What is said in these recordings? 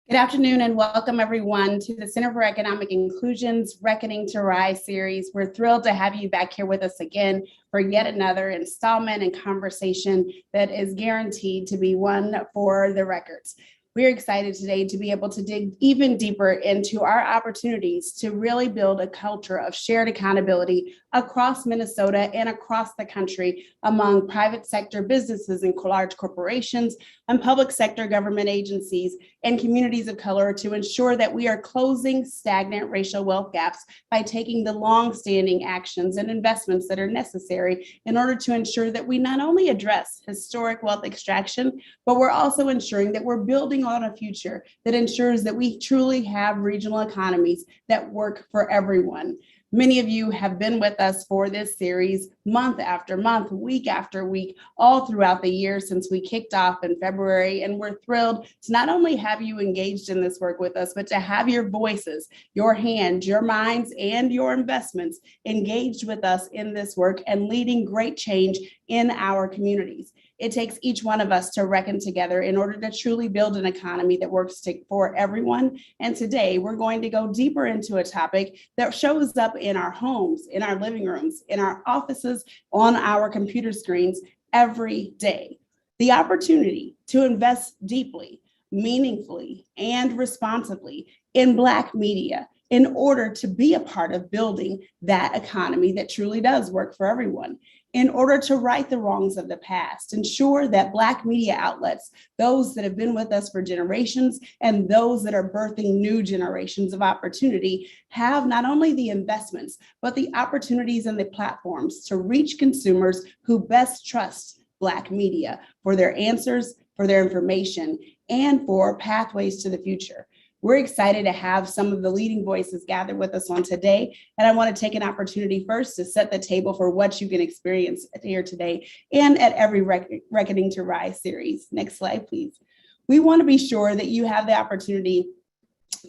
Good afternoon and welcome everyone to the Center for Economic Inclusion's Reckoning to Rise series. We're thrilled to have you back here with us again for yet another installment and conversation that is guaranteed to be one for the records. We're excited today to be able to dig even deeper into our opportunities to really build a culture of shared accountability across Minnesota and across the country among private sector businesses and large corporations and public sector government agencies and communities of color to ensure that we are closing stagnant racial wealth gaps by taking the long-standing actions and investments that are necessary in order to ensure that we not only address historic wealth extraction, but we're also ensuring that we're building on a future that ensures that we truly have regional economies that work for everyone. Many of you have been with us for this series month after month, week after week, all throughout the year since we kicked off in February. And we're thrilled to not only have you engaged in this work with us, but to have your voices, your hands, your minds, and your investments engaged with us in this work and leading great change in our communities. It takes each one of us to reckon together in order to truly build an economy that works for everyone. And today we're going to go deeper into a topic that shows up in our homes, in our living rooms, in our offices, on our computer screens every day. The opportunity to invest deeply, meaningfully, and responsibly in Black media in order to be a part of building that economy that truly does work for everyone. In order to right the wrongs of the past, ensure that Black media outlets, those that have been with us for generations and those that are birthing new generations of opportunity, have not only the investments, but the opportunities and the platforms to reach consumers who best trust Black media for their answers, for their information, and for pathways to the future. We're excited to have some of the leading voices gathered with us on today. And I want to take an opportunity first to set the table for what you can experience here today and at every Reckoning to Rise series. Next slide, please. We want to be sure that you have the opportunity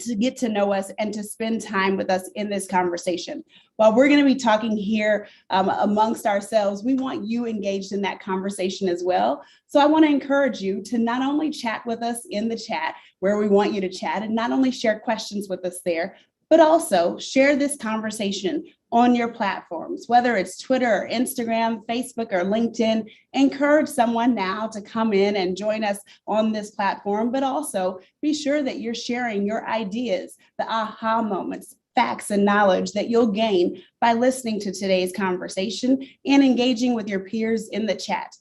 to get to know us and to spend time with us in this conversation. While we're going to be talking here amongst ourselves, we want you engaged in that conversation as well. So I want to encourage you to not only chat with us in the chat where we want you to chat and not only share questions with us there, but also share this conversation on your platforms, whether it's Twitter or Instagram, Facebook or LinkedIn. Encourage someone now to come in and join us on this platform, but also be sure that you're sharing your ideas, the aha moments, facts and knowledge that you'll gain by listening to today's conversation and engaging with your peers in the chat.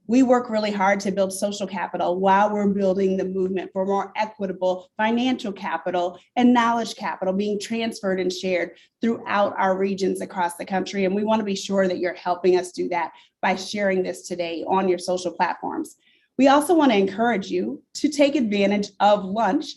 We work really hard to build social capital while we're building the movement for more equitable financial capital and knowledge capital being transferred and shared throughout our regions across the country. And we want to be sure that you're helping us do that by sharing this today on your social platforms. We also want to encourage you to take advantage of lunch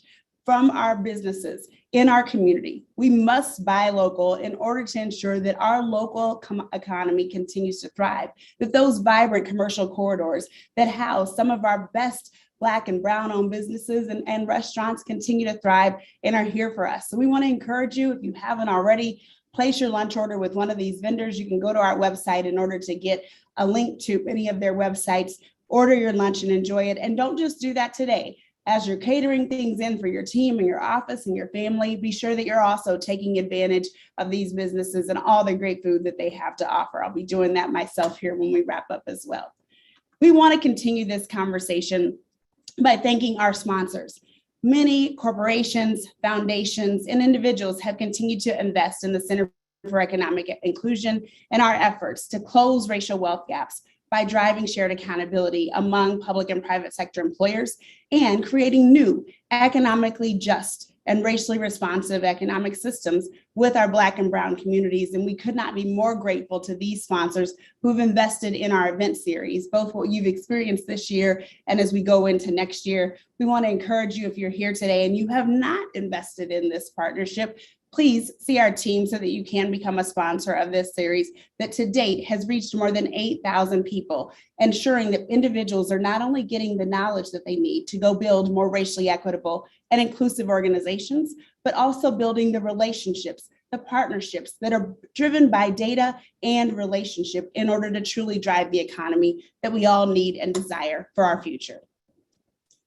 from our businesses in our community. We must buy local in order to ensure that our local economy continues to thrive, that those vibrant commercial corridors that house some of our best Black and brown owned businesses and restaurants continue to thrive and are here for us. So we want to encourage you, if you haven't already, place your lunch order with one of these vendors. You can go to our website in order to get a link to any of their websites, order your lunch and enjoy it. And don't just do that today. As you're catering things in for your team and your office and your family, be sure that you're also taking advantage of these businesses and all the great food that they have to offer. I'll be doing that myself here when we wrap up as well. We want to continue this conversation by thanking our sponsors. Many corporations, foundations, and individuals have continued to invest in the Center for Economic Inclusion and our efforts to close racial wealth gaps by driving shared accountability among public and private sector employers and creating new economically just and racially responsive economic systems with our Black and brown communities. And we could not be more grateful to these sponsors who've invested in our event series, both what you've experienced this year and as we go into next year. We want to encourage you, if you're here today and you have not invested in this partnership, please see our team so that you can become a sponsor of this series that to date has reached more than 8,000 people, ensuring that individuals are not only getting the knowledge that they need to go build more racially equitable and inclusive organizations, but also building the relationships, the partnerships that are driven by data and relationship in order to truly drive the economy that we all need and desire for our future.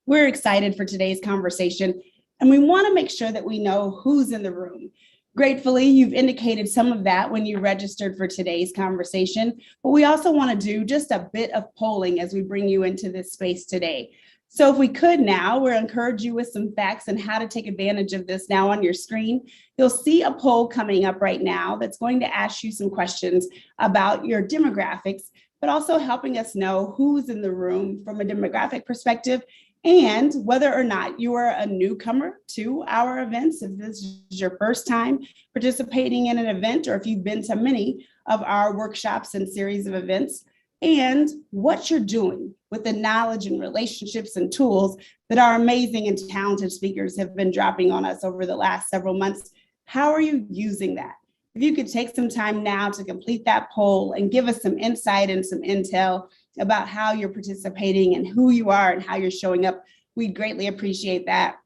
We're excited for today's conversation And we want to make sure that we know who's in the room. Gratefully, you've indicated some of that when you registered for today's conversation, but we also want to do just a bit of polling as we bring you into this space today. So if we could now, we'll encourage you with some facts and how to take advantage of this now on your screen. You'll see a poll coming up right now that's going to ask you some questions about your demographics, but also helping us know who's in the room from a demographic perspective and whether or not you are a newcomer to our events, if this is your first time participating in an event, or if you've been to many of our workshops and series of events, and what you're doing with the knowledge and relationships and tools that our amazing and talented speakers have been dropping on us over the last several months. How are you using that? If you could take some time now to complete that poll and give us some insight and some intel about how you're participating and who you are and how you're showing up, we'd greatly appreciate that.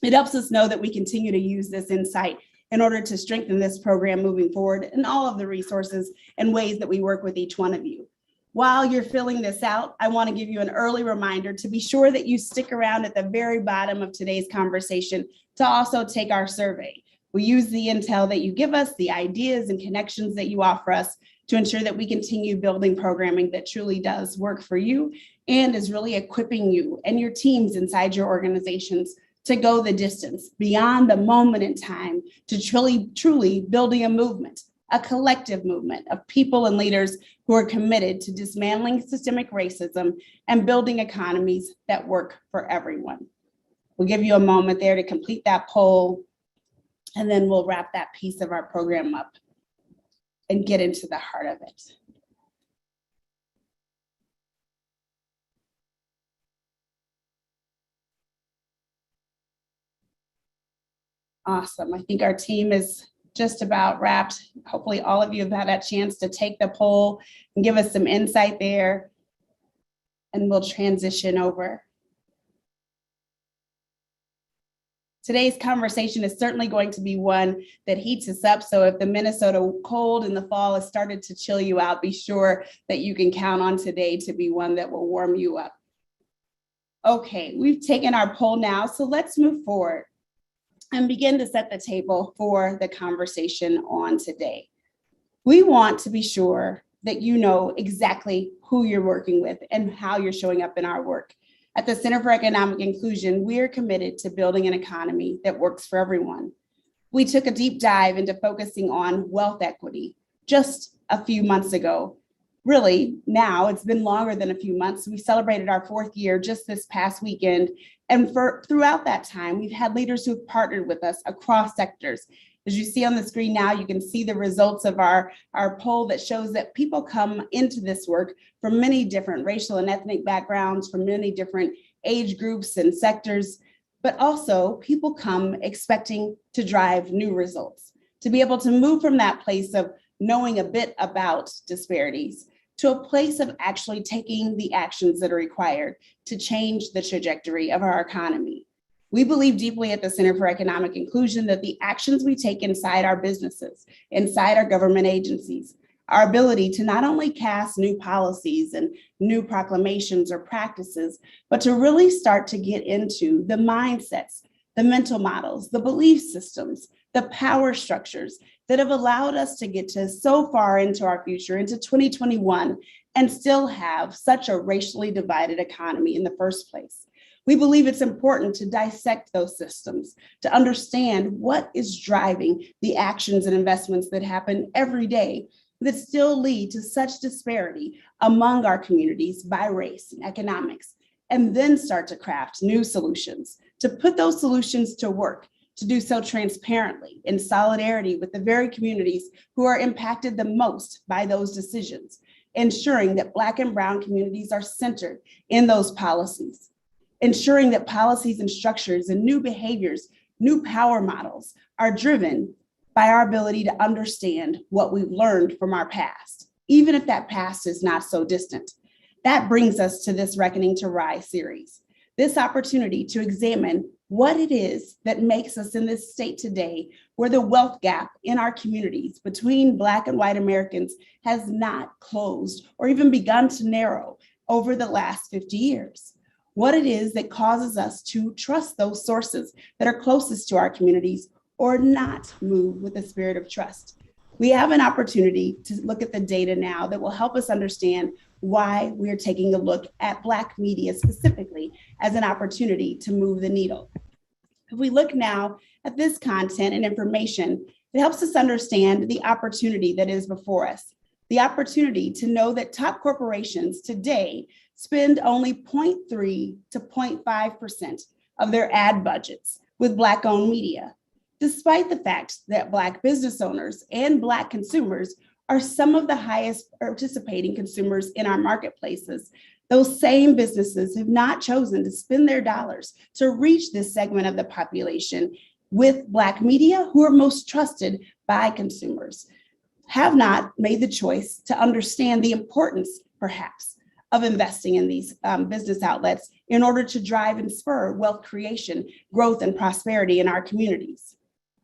It helps us know that we continue to use this insight in order to strengthen this program moving forward and all of the resources and ways that we work with each one of you. While you're filling this out, I want to give you an early reminder to be sure that you stick around at the very bottom of today's conversation to also take our survey. We use the intel that you give us, the ideas and connections that you offer us to ensure that we continue building programming that truly does work for you and is really equipping you and your teams inside your organizations to go the distance beyond the moment in time to truly building a movement, a collective movement of people and leaders who are committed to dismantling systemic racism and building economies that work for everyone. We'll give you a moment there to complete that poll, and then we'll wrap that piece of our program up and get into the heart of it. Awesome. I think our team is just about wrapped. Hopefully all of you have had a chance to take the poll and give us some insight there, and we'll transition over. Today's conversation is certainly going to be one that heats us up. So if the Minnesota cold in the fall has started to chill you out, be sure that you can count on today to be one that will warm you up. Okay, we've taken our poll now, so let's move forward and begin to set the table for the conversation on today. We want to be sure that you know exactly who you're working with and how you're showing up in our work. At the Center for Economic Inclusion, we are committed to building an economy that works for everyone. We took a deep dive into focusing on wealth equity just a few months ago. Really, now it's been longer than a few months. We celebrated our 4th year just this past weekend. And throughout that time, we've had leaders who have partnered with us across sectors. As you see on the screen now, you can see the results of our poll that shows that people come into this work from many different racial and ethnic backgrounds, from many different age groups and sectors, but also people come expecting to drive new results, to be able to move from that place of knowing a bit about disparities to a place of actually taking the actions that are required to change the trajectory of our economy. We believe deeply at the Center for Economic Inclusion that the actions we take inside our businesses, inside our government agencies, our ability to not only cast new policies and new proclamations or practices, but to really start to get into the mindsets, the mental models, the belief systems, the power structures that have allowed us to get to so far into our future, into 2021, and still have such a racially divided economy in the first place. We believe it's important to dissect those systems, to understand what is driving the actions and investments that happen every day that still lead to such disparity among our communities by race and economics, and then start to craft new solutions, to put those solutions to work, to do so transparently in solidarity with the very communities who are impacted the most by those decisions, ensuring that Black and Brown communities are centered in those policies, ensuring that policies and structures and new behaviors, new power models are driven by our ability to understand what we've learned from our past, even if that past is not so distant. That brings us to this Reckoning to Rise series, this opportunity to examine what it is that makes us in this state today where the wealth gap in our communities between Black and white Americans has not closed or even begun to narrow over the last 50 years. what it is that causes us to trust those sources that are closest to our communities or not move with the spirit of trust. We have an opportunity to look at the data now that will help us understand why we're taking a look at Black media specifically as an opportunity to move the needle. If we look now at this content and information, it helps us understand the opportunity that is before us. The opportunity to know that top corporations today spend only 0.3 to 0.5% of their ad budgets with Black-owned media, despite the fact that Black business owners and Black consumers are some of the highest participating consumers in our marketplaces. Those same businesses have not chosen to spend their dollars to reach this segment of the population with Black media who are most trusted by consumers, have not made the choice to understand the importance, perhaps, of investing in these business outlets in order to drive and spur wealth creation, growth, and prosperity in our communities.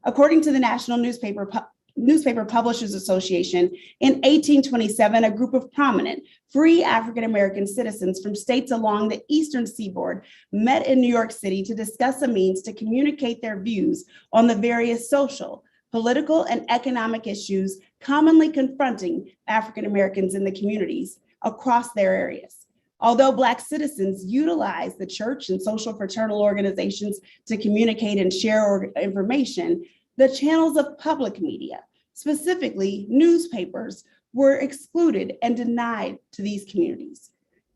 According to the National Newspaper Publishers Association, in 1827, a group of prominent free African-American citizens from states along the eastern seaboard met in New York City to discuss a means to communicate their views on the various social, political, and economic issues commonly confronting African-Americans in the communities across their areas. Although Black citizens utilize the church and social fraternal organizations to communicate and share information, the channels of public media, specifically newspapers, were excluded and denied to these communities.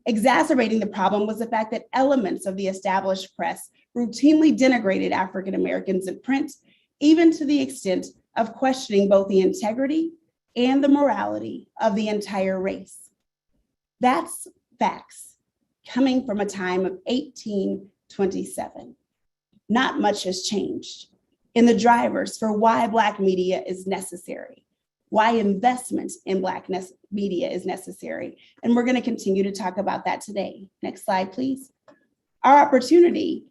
Exacerbating the problem was the fact that elements of the established press routinely denigrated African Americans in print, even to the extent of questioning both the integrity and the morality of the entire race. That's facts coming from a time of 1827. Not much has changed in the drivers for why Black media is necessary, why investment in Black media is necessary. And we're going to continue to talk about that today. Next slide, please. Our opportunity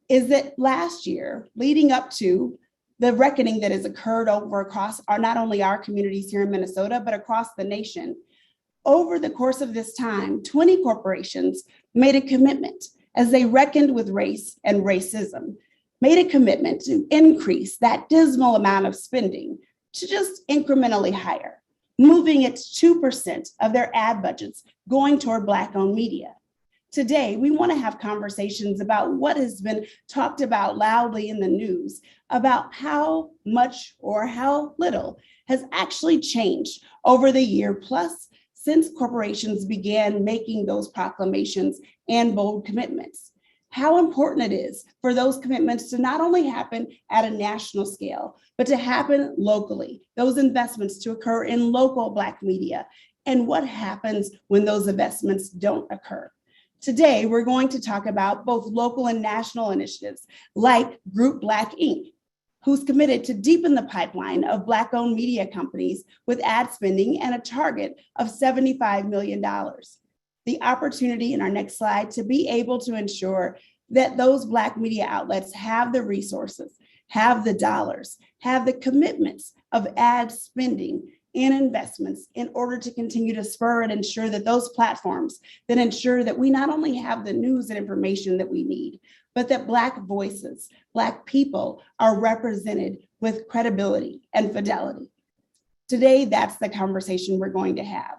is that last year, leading up to the reckoning that has occurred across not only our communities here in Minnesota, but across the nation, over the course of this time, 20 corporations made a commitment as they reckoned with race and racism, made a commitment to increase that dismal amount of spending to just incrementally higher, moving it to 2% of their ad budgets going toward Black-owned media. Today, we want to have conversations about what has been talked about loudly in the news, about how much or how little has actually changed over the year plus since corporations began making those proclamations and bold commitments. How important it is for those commitments to not only happen at a national scale, but to happen locally, those investments to occur in local Black media, and what happens when those investments don't occur. Today, we're going to talk about both local and national initiatives like Group Black Inc., who's committed to deepen the pipeline of Black-owned media companies with ad spending and a target of $75 million. The opportunity in our next slide to be able to ensure that those Black media outlets have the resources, have the dollars, have the commitments of ad spending and investments in order to continue to spur and ensure that those platforms that ensure that we not only have the news and information that we need, but that Black voices, Black people are represented with credibility and fidelity. Today, that's the conversation we're going to have.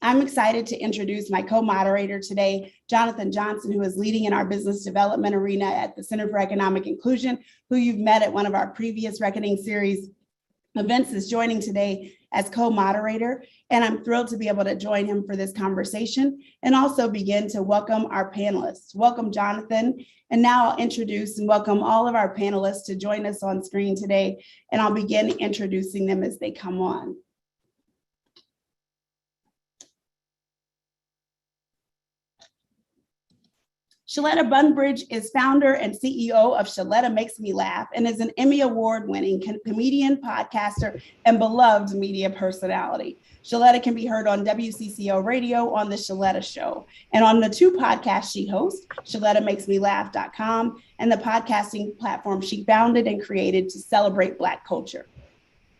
I'm excited to introduce my co-moderator today, Jonathan Johnson, who is leading in our business development arena at the Center for Economic Inclusion, who you've met at one of our previous Reckoning Series events, is joining today as co-moderator. And I'm thrilled to be able to join him for this conversation and also begin to welcome our panelists. Welcome, Jonathan. And now I'll introduce and welcome all of our panelists to join us on screen today. And I'll begin introducing them as they come on. Sheletta Brundidge is founder and CEO of Sheletta Makes Me Laugh and is an Emmy Award-winning comedian, podcaster, and beloved media personality. Sheletta can be heard on WCCO Radio on The Sheletta Show and on the two podcasts she hosts, ShelettaMakesMeLaugh.com and the podcasting platform she founded and created to celebrate Black culture.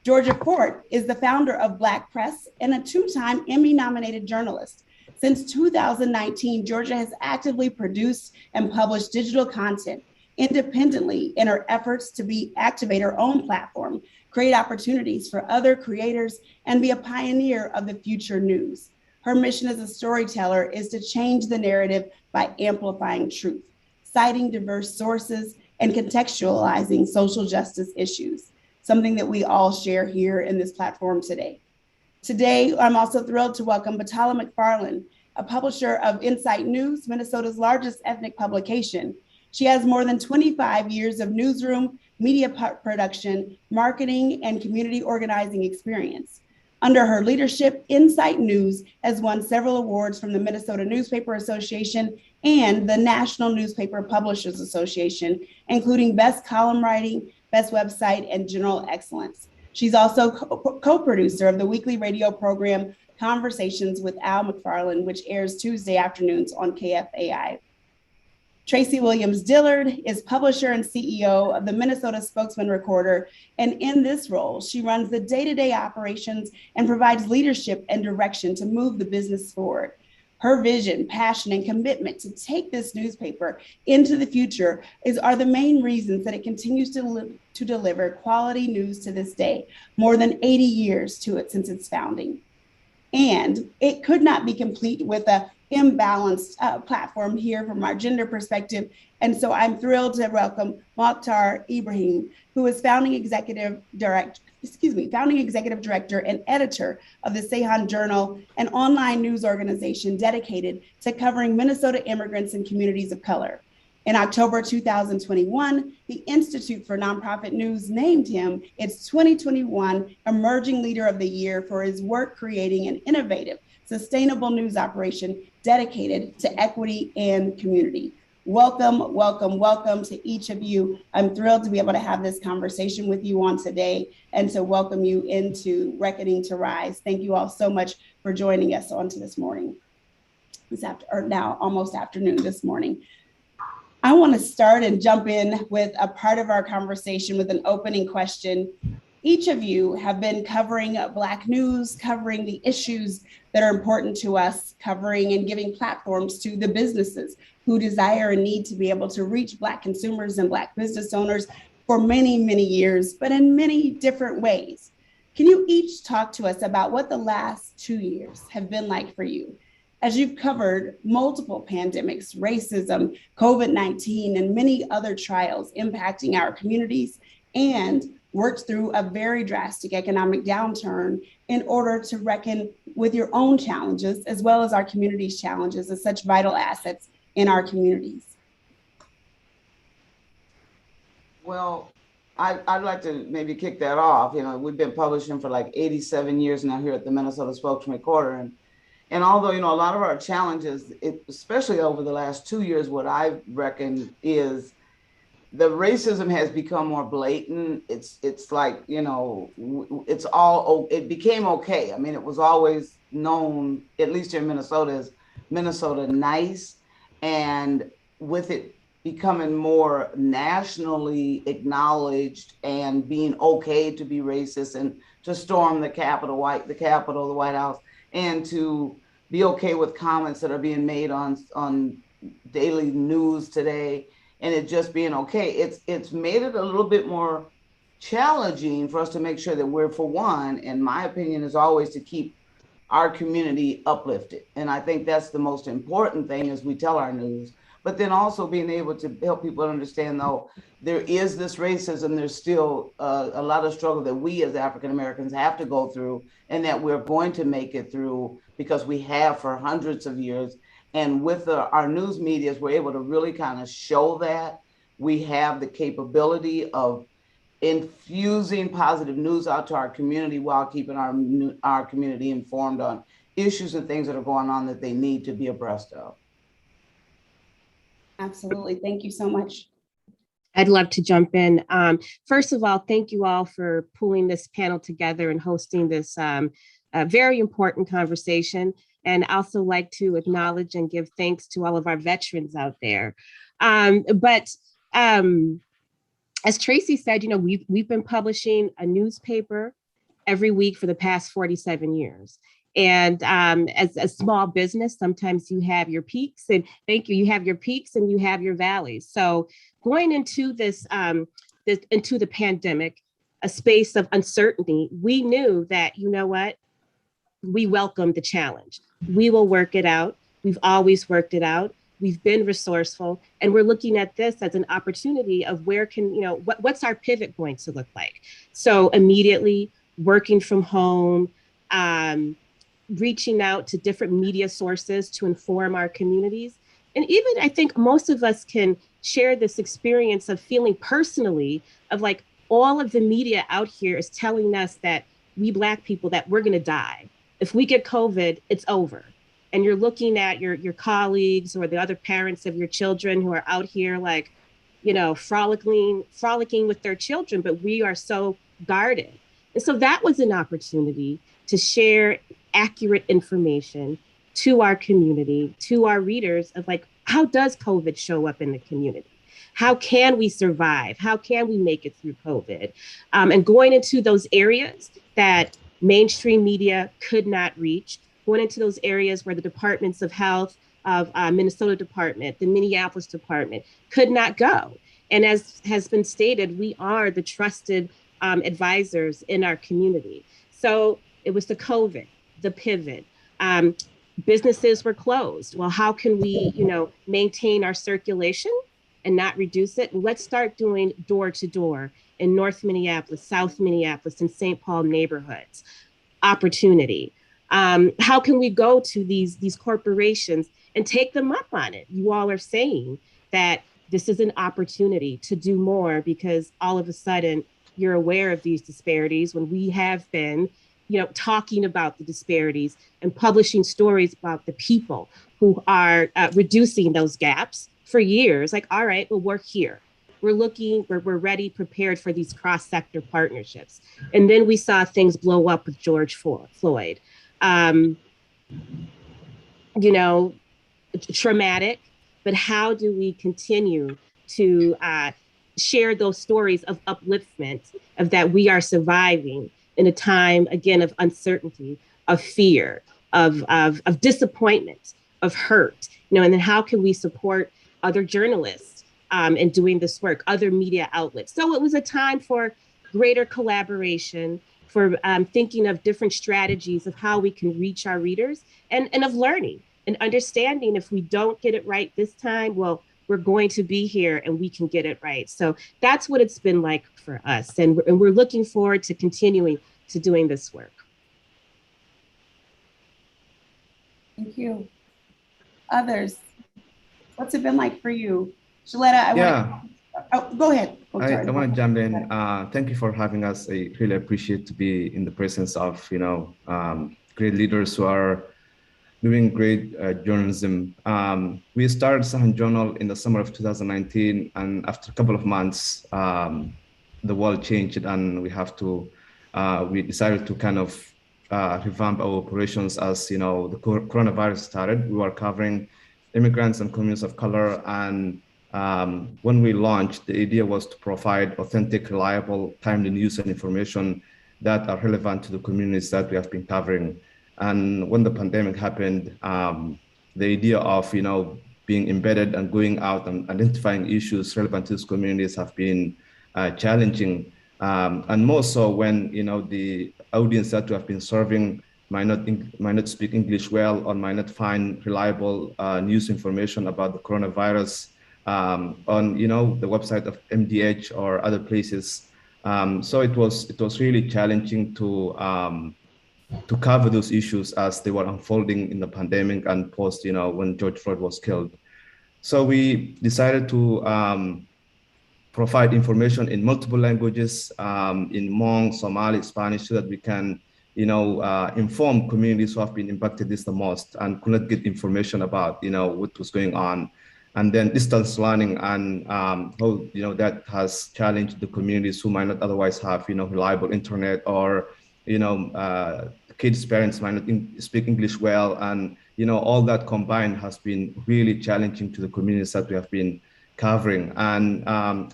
Georgia Fort is the founder of Black Press and a two-time Emmy-nominated journalist. Since 2019, Georgia has actively produced and published digital content independently in her efforts to activate her own platform, create opportunities for other creators, and be a pioneer of the future news. Her mission as a storyteller is to change the narrative by amplifying truth, citing diverse sources, and contextualizing social justice issues, something that we all share here in this platform today. Today, I'm also thrilled to welcome Batala McFarlane, a publisher of Insight News, Minnesota's largest ethnic publication. She has more than 25 years of newsroom, media production, marketing, and community organizing experience. Under her leadership, Insight News has won several awards from the Minnesota Newspaper Association and the National Newspaper Publishers Association, including Best Column Writing, Best Website, and General Excellence. She's also co-producer of the weekly radio program Conversations with Al McFarlane, which airs Tuesday afternoons on KFAI. Tracey Williams-Dillard is publisher and CEO of the Minnesota Spokesman-Recorder, and in this role, she runs the day-to-day operations and provides leadership and direction to move the business forward. Her vision, passion, and commitment to take this newspaper into the future are the main reasons that it continues to deliver quality news to this day, more than 80 years since its founding. And it could not be complete with a imbalanced platform here from our gender perspective. And so I'm thrilled to welcome Mukhtar Ibrahim, who is founding executive director and editor of the Sahan Journal, an online news organization dedicated to covering Minnesota immigrants and communities of color. In October 2021, the Institute for Nonprofit News named him its 2021 Emerging Leader of the Year for his work creating an innovative, sustainable news operation dedicated to equity and community. Welcome, welcome, welcome to each of you. I'm thrilled to be able to have this conversation with you on today and to welcome you into Reckoning to Rise. Thank you all so much for joining us onto this morning, now almost afternoon this morning. I want to start and jump in with a part of our conversation with an opening question. Each of you have been covering Black news, covering the issues that are important to us, covering and giving platforms to the businesses who desire and need to be able to reach Black consumers and Black business owners for many, many years, but in many different ways. Can you each talk to us about what the last 2 years have been like for you? As you've covered multiple pandemics, racism, COVID-19, and many other trials impacting our communities, and worked through a very drastic economic downturn in order to reckon with your own challenges, as well as our community's challenges as such vital assets in our communities. Well, I'd like to maybe kick that off. You know, we've been publishing for like 87 years now here at the Minnesota Spokesman-Recorder. And although, you know, a lot of our challenges, especially over the last 2 years, what I reckon is the racism has become more blatant. It's like, you know, it became okay. I mean, it was always known, at least here in Minnesota, as Minnesota nice. And with it becoming more nationally acknowledged and being okay to be racist and to storm the Capitol, the White House, and to be okay with comments that are being made on daily news today, and it just being okay. It's made it a little bit more challenging for us to make sure that we're, for one, in my opinion, is always to keep our community uplifted. And I think that's the most important thing as we tell our news. But then also being able to help people understand, though, there is this racism, there's still a lot of struggle that we as African Americans have to go through, and that we're going to make it through because we have for hundreds of years. And with our news medias, we're able to really kind of show that we have the capability of infusing positive news out to our community while keeping our community informed on issues and things that are going on that they need to be abreast of. Absolutely. Thank you so much. I'd love to jump in. First of all, thank you all for pulling this panel together and hosting this very important conversation. And I also like to acknowledge and give thanks to all of our veterans out there. But as Tracey said, you know, we've been publishing a newspaper every week for the past 47 years. And as a small business, sometimes you have your peaks, and you have your peaks and you have your valleys. So going into into the pandemic, a space of uncertainty, we knew that, you know what, we welcome the challenge. We will work it out. We've always worked it out. We've been resourceful, and we're looking at this as an opportunity of where can, what's our pivot going to look like? So immediately working from home, reaching out to different media sources to inform our communities. And even I think most of us can share this experience of feeling personally of like all of the media out here is telling us that we Black people, that we're going to die. If we get COVID, it's over. And you're looking at your colleagues or the other parents of your children who are out here like, frolicking with their children, but we are so guarded. And so that was an opportunity to share accurate information to our community, to our readers of like, how does COVID show up in the community? How can we survive? How can we make it through COVID? And going into those areas that mainstream media could not reach, going into those areas where the departments of health of Minnesota Department, the Minneapolis Department could not go. And as has been stated, we are the trusted advisors in our community. So it was the COVID, the pivot. Businesses were closed. Well, how can we, maintain our circulation and not reduce it? Let's start doing door to door in North Minneapolis, South Minneapolis, and St. Paul neighborhoods. Opportunity. How can we go to these corporations and take them up on it? You all are saying that this is an opportunity to do more because all of a sudden you're aware of these disparities when we have been, talking about the disparities and publishing stories about the people who are reducing those gaps for years. Like, all right, well, we're here. We're ready, prepared for these cross-sector partnerships. And then we saw things blow up with George Floyd. Traumatic, but how do we continue to share those stories of upliftment, of that we are surviving in a time, again, of uncertainty, of fear, of disappointment, of hurt, and then how can we support other journalists in doing this work, other media outlets? So it was a time for greater collaboration, for thinking of different strategies of how we can reach our readers and of learning and understanding if we don't get it right this time, well, we're going to be here and we can get it right. So that's what it's been like for us. And we're looking forward to continuing to doing this work. Thank you. Others, what's it been like for you? Sheletta, go ahead. I want to jump in. Thank you for having us. I really appreciate to be in the presence of, great leaders who are doing great journalism. We started Sahan Journal in the summer of 2019, and after a couple of months, the world changed, and we decided to kind of revamp our operations as the coronavirus started. We were covering immigrants and communities of color, and when we launched, the idea was to provide authentic, reliable, timely news and information that are relevant to the communities that we have been covering. And when the pandemic happened, the idea of being embedded and going out and identifying issues relevant to these communities have been challenging, and more so when the audience that we have been serving might not speak English well or might not find reliable news information about the coronavirus on the website of MDH or other places. So it was really challenging to cover those issues as they were unfolding in the pandemic and post, when George Floyd was killed. So we decided to provide information in multiple languages, in Hmong, Somali, Spanish, so that we can, inform communities who have been impacted the most and could not get information about, what was going on. And then distance learning and how, that has challenged the communities who might not otherwise have, reliable internet, or, kids' parents might not speak English well. And, all that combined has been really challenging to the communities that we have been covering. And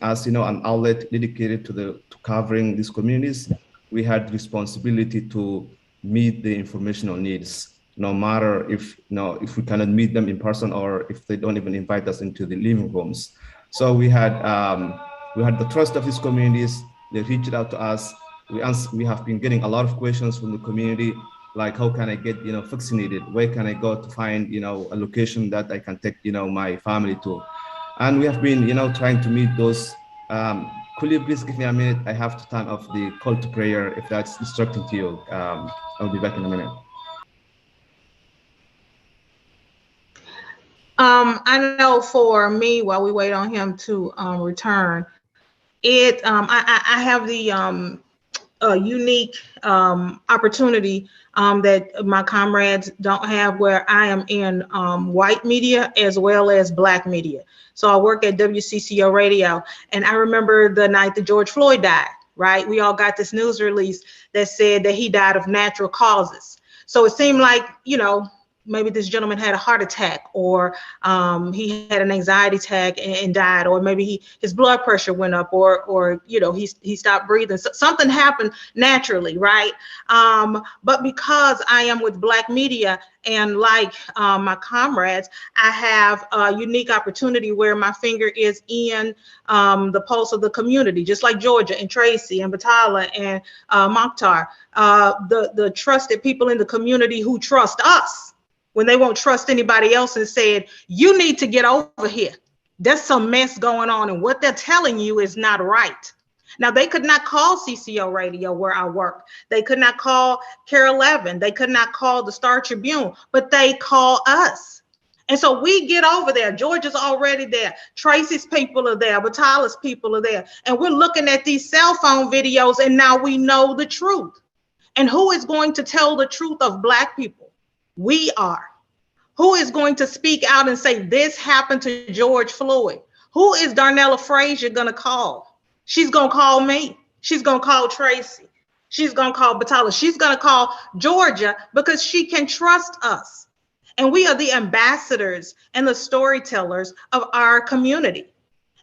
as, an outlet dedicated to covering these communities, we had responsibility to meet the informational needs, no matter if if we cannot meet them in person or if they don't even invite us into the living rooms. So we had the trust of these communities. They reached out to us. We have been getting a lot of questions from the community, like how can I get vaccinated? Where can I go to find a location that I can take my family to? And we have been trying to meet those. Could you please give me a minute? I have to turn off the call to prayer if that's instructing to you. I'll be back in a minute. I know for me, while we wait on him to return, I have the unique opportunity that my comrades don't have, where I am in white media as well as Black media. So I work at WCCO Radio, and I remember the night that George Floyd died, right? We all got this news release that said that he died of natural causes. So it seemed like, maybe this gentleman had a heart attack, or he had an anxiety attack and died, or maybe his blood pressure went up, or he stopped breathing. So something happened naturally, right? But because I am with Black media, and like my comrades, I have a unique opportunity where my finger is in the pulse of the community, just like Georgia and Tracey and Batala and Mukhtar, the trusted people in the community who trust us when they won't trust anybody else, and said, you need to get over here. There's some mess going on, and what they're telling you is not right. Now, they could not call CCO Radio where I work. They could not call Care 11. They could not call the Star Tribune, but they call us. And so we get over there. Georgia's already there. Tracey's people are there. Batala's people are there. And we're looking at these cell phone videos, and now we know the truth. And who is going to tell the truth of Black people? We are. Who is going to speak out and say this happened to George Floyd? Who is Darnella Frazier going to call? She's going to call me. She's going to call Tracey. She's going to call Batala. She's going to call Georgia, because she can trust us. And we are the ambassadors and the storytellers of our community.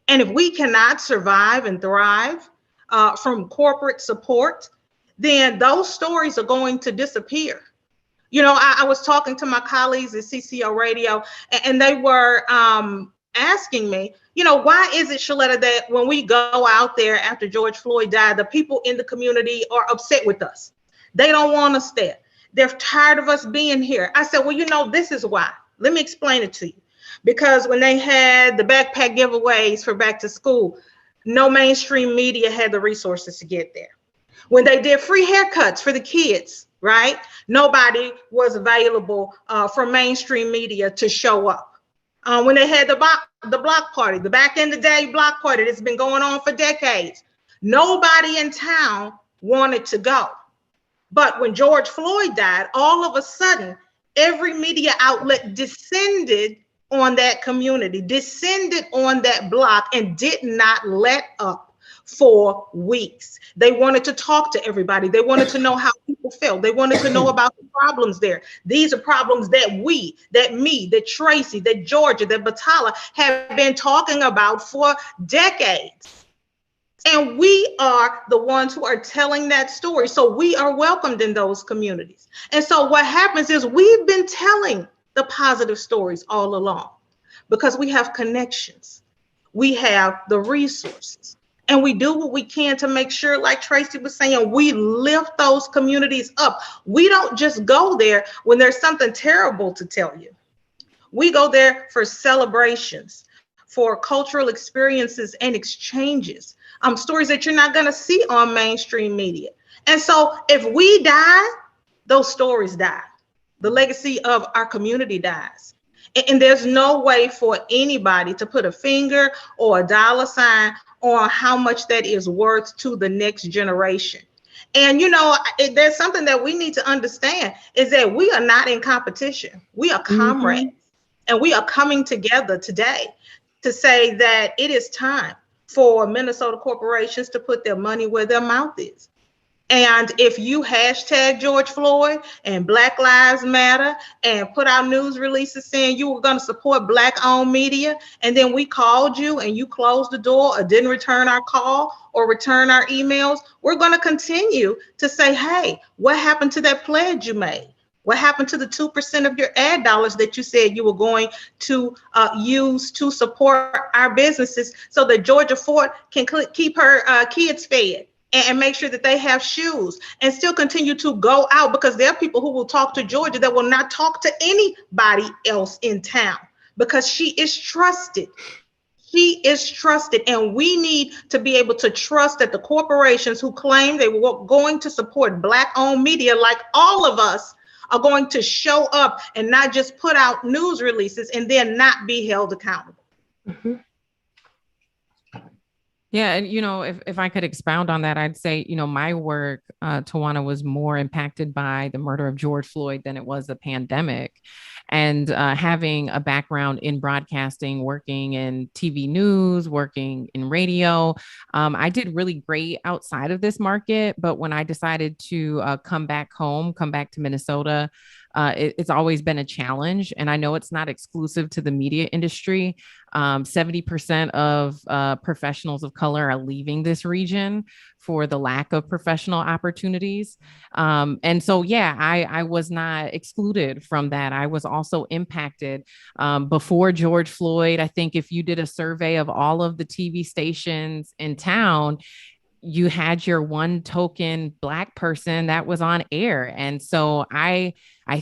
And if we cannot survive and thrive from corporate support, then those stories are going to disappear. I was talking to my colleagues at CCO Radio, and they were asking me, why is it, Sheletta, that when we go out there after George Floyd died, the people in the community are upset with us? They don't want us there. They're tired of us being here. I said, well, this is why. Let me explain it to you. Because when they had the backpack giveaways for back to school, no mainstream media had the resources to get there. When they did free haircuts for the kids, right? Nobody was available for mainstream media to show up. When they had the block party, the back in the day block party that's been going on for decades, nobody in town wanted to go. But when George Floyd died, all of a sudden, every media outlet descended on that community, descended on that block, and did not let up for weeks. They wanted to talk to everybody. They wanted to know how people felt. They wanted to know about the problems there. These are problems that me, that Tracey, that Georgia, that Batala have been talking about for decades. And we are the ones who are telling that story. So we are welcomed in those communities. And so what happens is we've been telling the positive stories all along, because we have connections. We have the resources. And we do what we can to make sure, like Tracey was saying, we lift those communities up. We don't just go there when there's something terrible to tell you. We go there for celebrations, for cultural experiences and exchanges, stories that you're not going to see on mainstream media. And so if we die, those stories die. The legacy of our community dies. And there's no way for anybody to put a finger or a dollar sign on how much that is worth to the next generation. And, there's something that we need to understand, is that we are not in competition. We are comrades. Mm-hmm. And we are coming together today to say that it is time for Minnesota corporations to put their money where their mouth is. And if you hashtag George Floyd and Black Lives Matter and put out news releases saying you were going to support Black-owned media, and then we called you and you closed the door or didn't return our call or return our emails, we're going to continue to say, hey, what happened to that pledge you made? What happened to the 2% of your ad dollars that you said you were going to use to support our businesses so that Georgia Ford can keep her kids fed and make sure that they have shoes and still continue to go out, because there are people who will talk to Georgia that will not talk to anybody else in town because she is trusted. She is trusted, and we need to be able to trust that the corporations who claim they were going to support Black-owned media, like all of us, are going to show up and not just put out news releases and then not be held accountable. Mm-hmm. Yeah, and if I could expound on that, I'd say, my work, Tawanna, was more impacted by the murder of George Floyd than it was the pandemic. And having a background in broadcasting, working in TV news, working in radio, I did really great outside of this market. But when I decided to come back to Minnesota, it's always been a challenge. And I know it's not exclusive to the media industry. 70% of professionals of color are leaving this region for the lack of professional opportunities. And so, yeah, I was not excluded from that. I was also impacted before George Floyd. I think if you did a survey of all of the TV stations in town, you had your one token Black person that was on air. And so I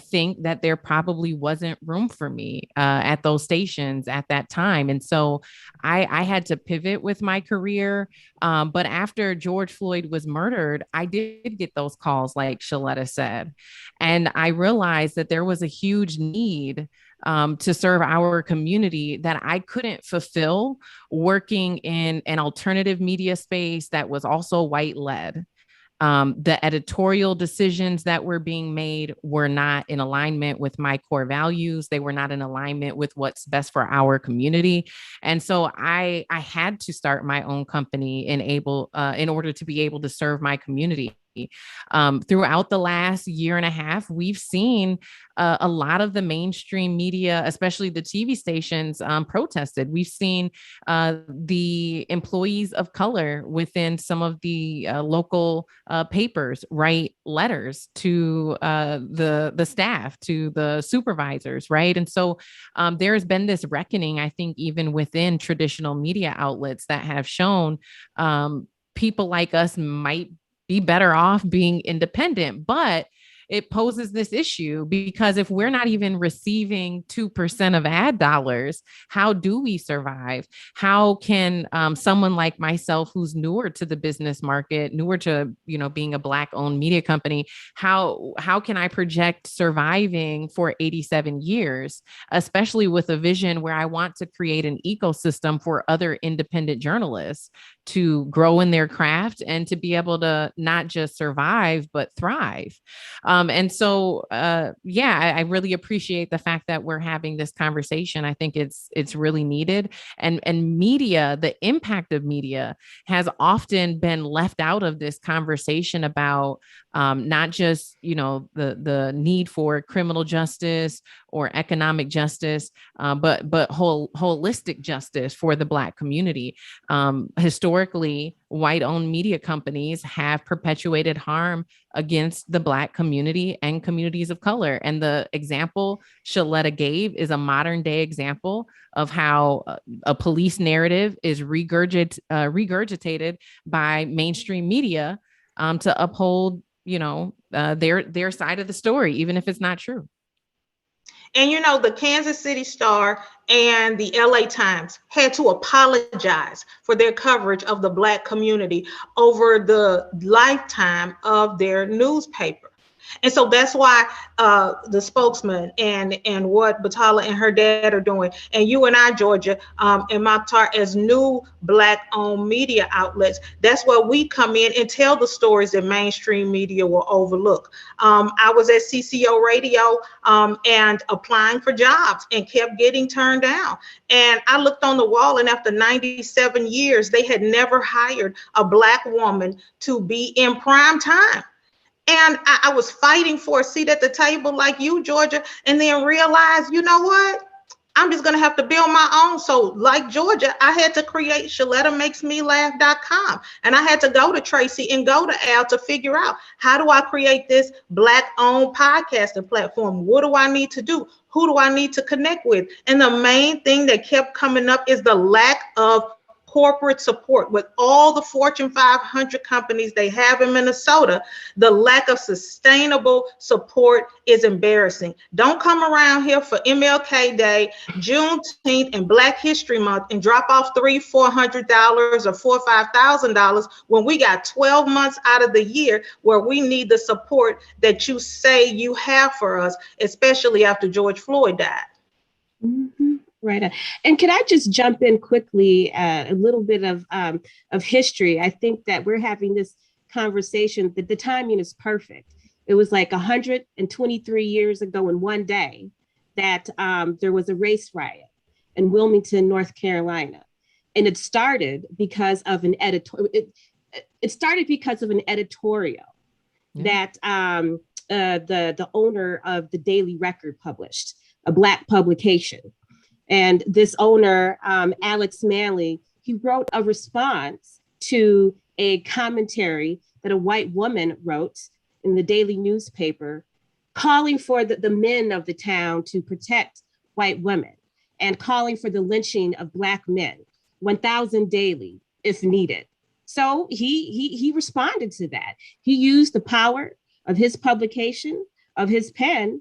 think that there probably wasn't room for me at those stations at that time. And so I had to pivot with my career. But after George Floyd was murdered, I did get those calls, like Sheletta said. And I realized that there was a huge need to serve our community that I couldn't fulfill working in an alternative media space that was also white-led. The editorial decisions that were being made were not in alignment with my core values. They were not in alignment with what's best for our community. And so I had to start my own company in order to be able to serve my community. Throughout the last year and a half, we've seen a lot of the mainstream media, especially the TV stations, protested. We've seen the employees of color within some of the local papers write letters to the staff, to the supervisors, right? And so there has been this reckoning, I think, even within traditional media outlets that have shown people like us might be better off being independent. But it poses this issue because if we're not even receiving 2% of ad dollars, how do we survive? How can someone like myself, who's newer to the business market, newer to being a Black-owned media company, how can I project surviving for 87 years, especially with a vision where I want to create an ecosystem for other independent journalists to grow in their craft and to be able to not just survive, but thrive. And so, I really appreciate the fact that we're having this conversation. I think it's really needed. And media, the impact of media has often been left out of this conversation about not just, the need for criminal justice or economic justice, but holistic justice for the Black community. Historically, white-owned media companies have perpetuated harm against the Black community and communities of color. And the example Sheletta gave is a modern day example of how a police narrative is regurgitated by mainstream media to uphold, their side of the story, even if it's not true. And the Kansas City Star and the LA Times had to apologize for their coverage of the Black community over the lifetime of their newspaper. And so that's why the spokesman and what Batala and her dad are doing, and you and I, Georgia, and Mukhtar, as new Black-owned media outlets, that's where we come in and tell the stories that mainstream media will overlook. I was at CCO Radio and applying for jobs and kept getting turned down. And I looked on the wall, and after 97 years, they had never hired a Black woman to be in prime time. And I was fighting for a seat at the table like you, Georgia, and then realized, you know what? I'm just going to have to build my own. So like Georgia, I had to create ShelettaMakesMeLaugh.com. And I had to go to Tracey and go to Al to figure out, how do I create this Black-owned podcasting platform? What do I need to do? Who do I need to connect with? And the main thing that kept coming up is the lack of corporate support. With all the Fortune 500 companies they have in Minnesota, the lack of sustainable support is embarrassing. Don't come around here for MLK Day, Juneteenth, and Black History Month and drop off $300-400 or $4,000 or $5,000 when we got 12 months out of the year where we need the support that you say you have for us, especially after George Floyd died. Mm-hmm. Right. And can I just jump in quickly, a little bit of history? I think that we're having this conversation that the timing is perfect. It was like 123 years ago in one day that there was a race riot in Wilmington, North Carolina. And it started because of an editorial. It started because of an editorial that the owner of the Daily Record published, a Black publication. And this owner, Alex Manley, he wrote a response to a commentary that a white woman wrote in the daily newspaper, calling for the men of the town to protect white women and calling for the lynching of Black men, 1,000 daily if needed. So he responded to that. He used the power of his publication, of his pen.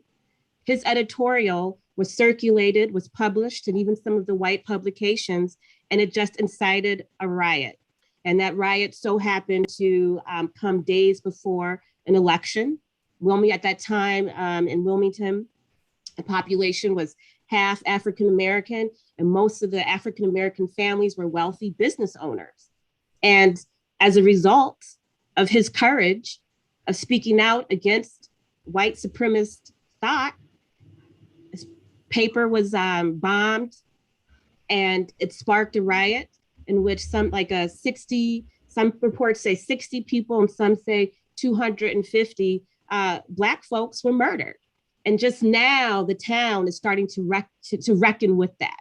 His editorial was circulated, was published in even some of the white publications, and it just incited a riot. And that riot so happened to come days before an election. At that time in Wilmington, the population was half African-American, and most of the African-American families were wealthy business owners. And as a result of his courage of speaking out against white supremacist thought, paper was bombed, and it sparked a riot in which some reports say 60 people and some say 250 Black folks were murdered. And just now the town is starting to reckon with that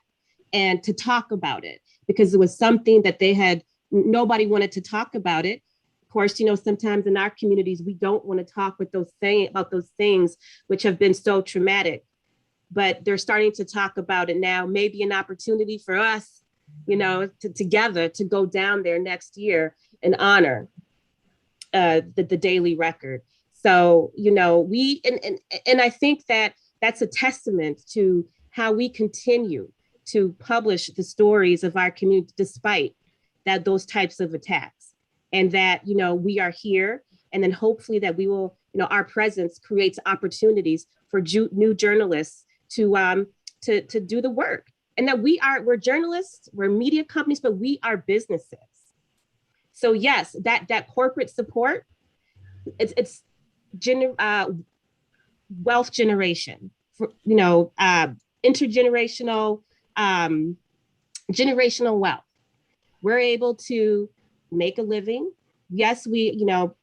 and to talk about it, because it was something that nobody wanted to talk about it. Of course, sometimes in our communities, we don't want to talk about those things which have been so traumatic. But they're starting to talk about it now, maybe an opportunity for us, together to go down there next year and honor the Daily Record. So, and I think that that's a testament to how we continue to publish the stories of our community, despite those types of attacks, and that, we are here, and then hopefully that we will, our presence creates opportunities for new journalists to do the work, and that we're journalists, we're media companies, but we are businesses. So yes, that corporate support, it's wealth generation, for, intergenerational, generational wealth. We're able to make a living. Yes,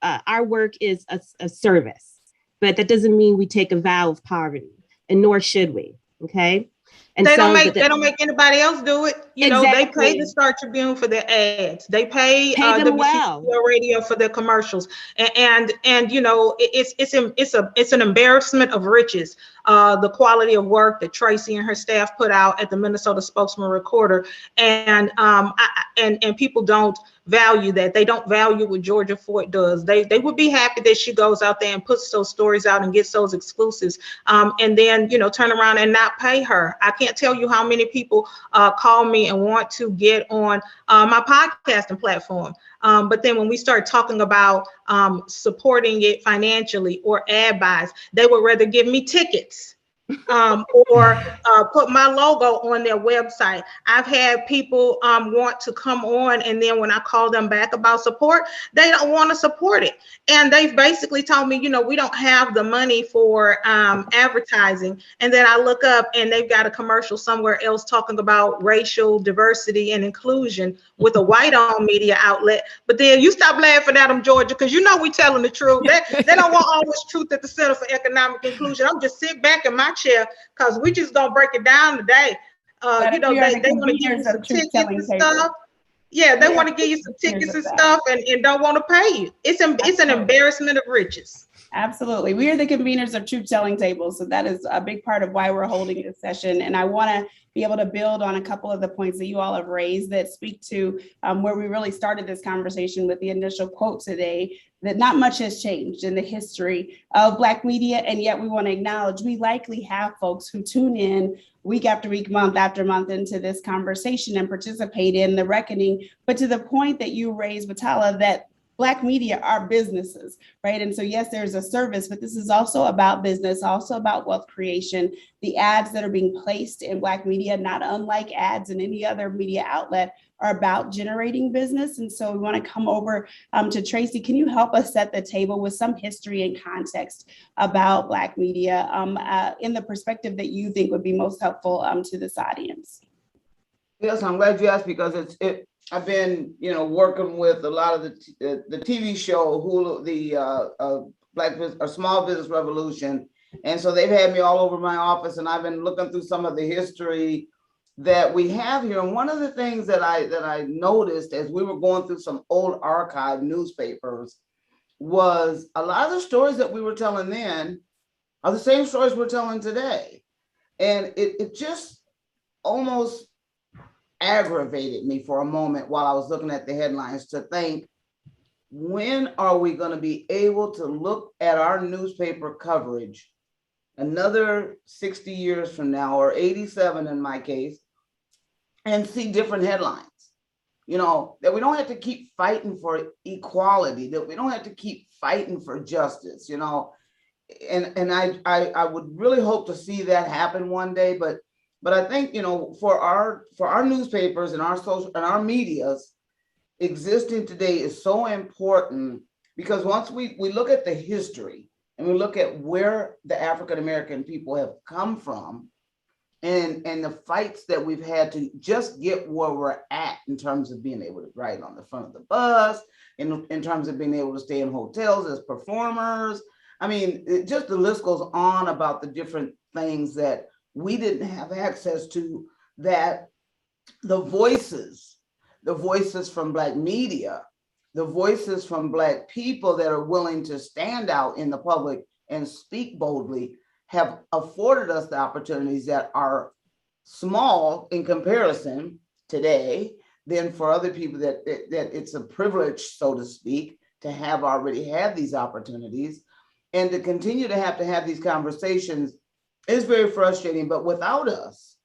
our work is a service, but that doesn't mean we take a vow of poverty. And nor should we. Okay. And they don't make anybody else do it. Exactly. They pay the Star Tribune for their ads. They pay them well. Radio for their commercials. And it's an embarrassment of riches. The quality of work that Tracey and her staff put out at the Minnesota Spokesman-Recorder, and people don't value that. They don't value what Georgia Fort does. They would be happy that she goes out there and puts those stories out and gets those exclusives, and then, you know, turn around and not pay her. I can't tell you how many people call me and want to get on my podcasting platform. But then when we start talking about supporting it financially or ad buys, they would rather give me tickets or put my logo on their website. I've had people want to come on, and then when I call them back about support, they don't want to support it. And they've basically told me, you know, we don't have the money for advertising. And then I look up and they've got a commercial somewhere else talking about racial diversity and inclusion with a white-owned media outlet. But then you stop laughing at them, Georgia, because you know we telling the truth. They don't want all this truth at the Center for Economic Inclusion. I'm just sit back in my chair because we just gonna break it down today. You know, they want to give you some tickets and stuff. Yeah, they want to give you some tickets and stuff and don't want to pay you. It's an embarrassment of riches. Absolutely. We are the conveners of Truth Telling Tables. So that is a big part of why we're holding this session. And I want to be able to build on a couple of the points that you all have raised that speak to where we really started this conversation with the initial quote today, that not much has changed in the history of Black media. And yet we want to acknowledge we likely have folks who tune in week after week, month after month into this conversation and participate in the reckoning. But to the point that you raised, Batala, that Black media are businesses, right? And so, yes, there's a service, but this is also about business, also about wealth creation. The ads that are being placed in Black media, not unlike ads in any other media outlet, are about generating business. And so we want to come over to Tracey. Can you help us set the table with some history and context about Black media in the perspective that you think would be most helpful to this audience? Yes, I'm glad you asked, because I've been, you know, working with a lot of the TV show Hulu, the Black Business or Small Business Revolution, and so they've had me all over my office, and I've been looking through some of the history that we have here. And one of the things that I noticed as we were going through some old archive newspapers was a lot of the stories that we were telling then are the same stories we're telling today, and it just almost aggravated me for a moment while I was looking at the headlines to think, when are we going to be able to look at our newspaper coverage another 60 years from now, or 87 in my case, and see different headlines? You know, that we don't have to keep fighting for equality, that we don't have to keep fighting for justice, you know, and I would really hope to see that happen one day. But I think, you know, for our newspapers and our social and our medias existing today is so important, because once we look at the history and we look at where the African American people have come from, and the fights that we've had to just get where we're at in terms of being able to ride on the front of the bus, in terms of being able to stay in hotels as performers. I mean, just the list goes on about the different things that we didn't have access to, that the voices from Black media, the voices from Black people that are willing to stand out in the public and speak boldly have afforded us the opportunities that are small in comparison today than for other people that it's a privilege, so to speak, to have already had these opportunities, and to continue to have these conversations is very frustrating. But without us,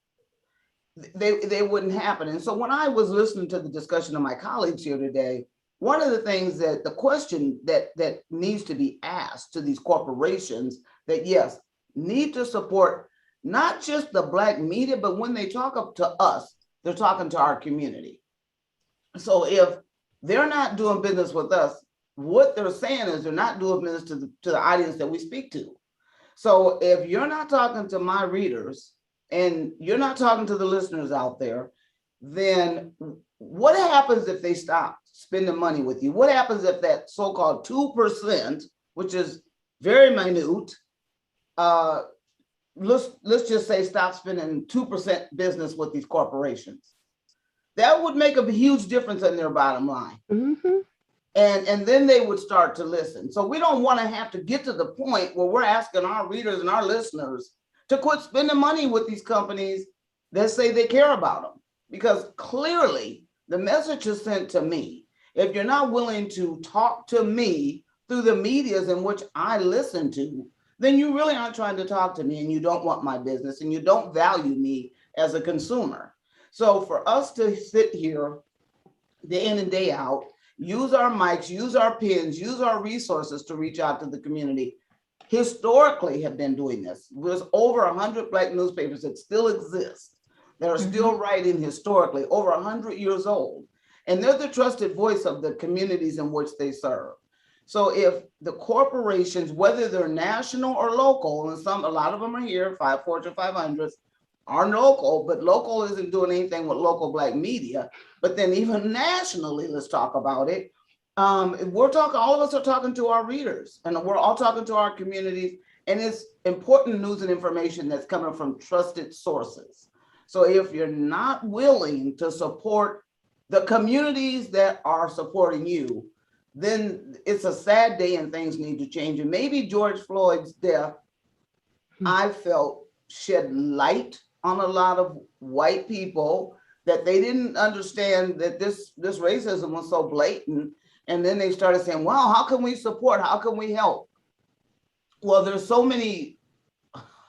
they wouldn't happen. And so when I was listening to the discussion of my colleagues here today, one of the things that the question that needs to be asked to these corporations that, yes, need to support not just the Black media, but when they talk up to us, they're talking to our community. So if they're not doing business with us, what they're saying is they're not doing business to the audience that we speak to. So if you're not talking to my readers and you're not talking to the listeners out there, then what happens if they stop spending money with you? What happens if that so-called 2%, which is very minute, let's just say stop spending 2% business with these corporations? That would make a huge difference in their bottom line. Mm-hmm. And then they would start to listen. So we don't want to have to get to the point where we're asking our readers and our listeners to quit spending money with these companies that say they care about them. Because clearly the message is sent to me If you're not willing to talk to me through the medias in which I listen to, then you really aren't trying to talk to me, and you don't want my business, and you don't value me as a consumer. So for us to sit here day in and day out, use our mics, use our pens, use our resources to reach out to the community, historically have been doing this. There's over 100 Black newspapers that still exist, that are still writing historically, over 100 years old. And they're the trusted voice of the communities in which they serve. So if the corporations, whether they're national or local, and a lot of them are here, Fortune 500s are local, but local isn't doing anything with local Black media. But then even nationally, let's talk about it. We're talking, all of us are talking to our readers, and we're all talking to our communities, and it's important news and information that's coming from trusted sources. So if you're not willing to support the communities that are supporting you, then it's a sad day and things need to change. And maybe George Floyd's death, I felt, shed light on a lot of white people, that they didn't understand that this racism was so blatant. And then they started saying, well, how can we support? How can we help? Well, there's so many,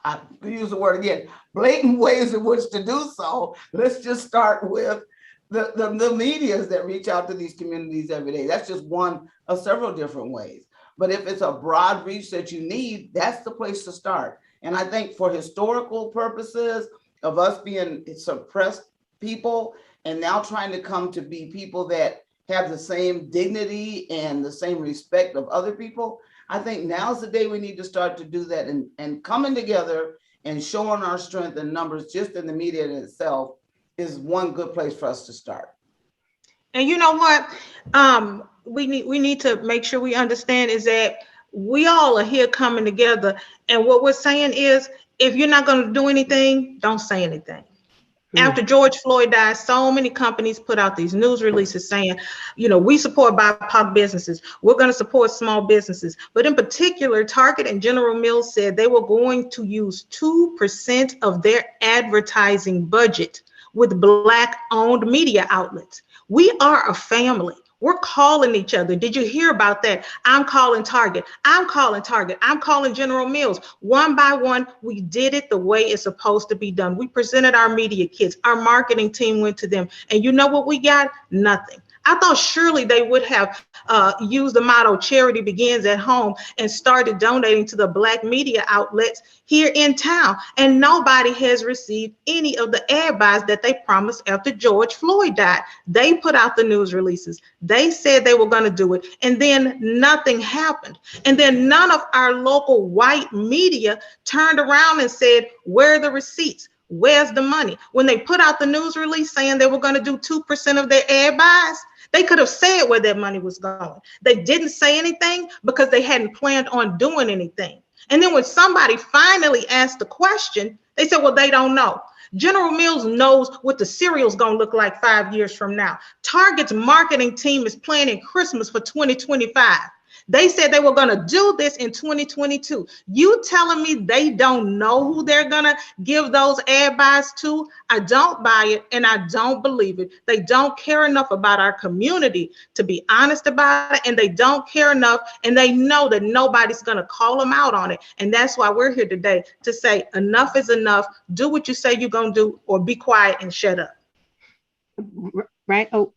I use the word again, blatant ways in which to do so. Let's just start with the medias that reach out to these communities every day. That's just one of several different ways. But if it's a broad reach that you need, that's the place to start. And I think for historical purposes of us being suppressed people and now trying to come to be people that have the same dignity and the same respect of other people, I think now's the day we need to start to do that, and coming together and showing our strength in numbers just in the media in itself is one good place for us to start. And you know what? We need to make sure we understand is that we all are here coming together. And what we're saying is, if you're not going to do anything, don't say anything. After George Floyd died, so many companies put out these news releases saying, you know, we support BIPOC businesses. We're going to support small businesses. But in particular, Target and General Mills said they were going to use 2% of their advertising budget with Black-owned media outlets. We are a family. We're calling each other. Did you hear about that? I'm calling Target. I'm calling Target. I'm calling General Mills. One by one, we did it the way it's supposed to be done. We presented our media kits. Our marketing team went to them. And you know what we got? Nothing. I thought surely they would have used the motto, charity begins at home, and started donating to the Black media outlets here in town. And nobody has received any of the ad buys that they promised after George Floyd died. They put out the news releases. They said they were going to do it. And then nothing happened. And then none of our local white media turned around and said, where are the receipts? Where's the money? When they put out the news release saying they were going to do 2% of their ad buys, they could have said where that money was going. They didn't say anything because they hadn't planned on doing anything. And then when somebody finally asked the question, they said, well, they don't know. General Mills knows what the cereal's going to look like 5 years from now. Target's marketing team is planning Christmas for 2025. They said they were going to do this in 2022. You telling me they don't know who they're going to give those ad buys to? I don't buy it, and I don't believe it. They don't care enough about our community to be honest about it, and they don't care enough, and they know that nobody's going to call them out on it. And that's why we're here today to say enough is enough. Do what you say you're going to do, or be quiet and shut up. Right. Oh,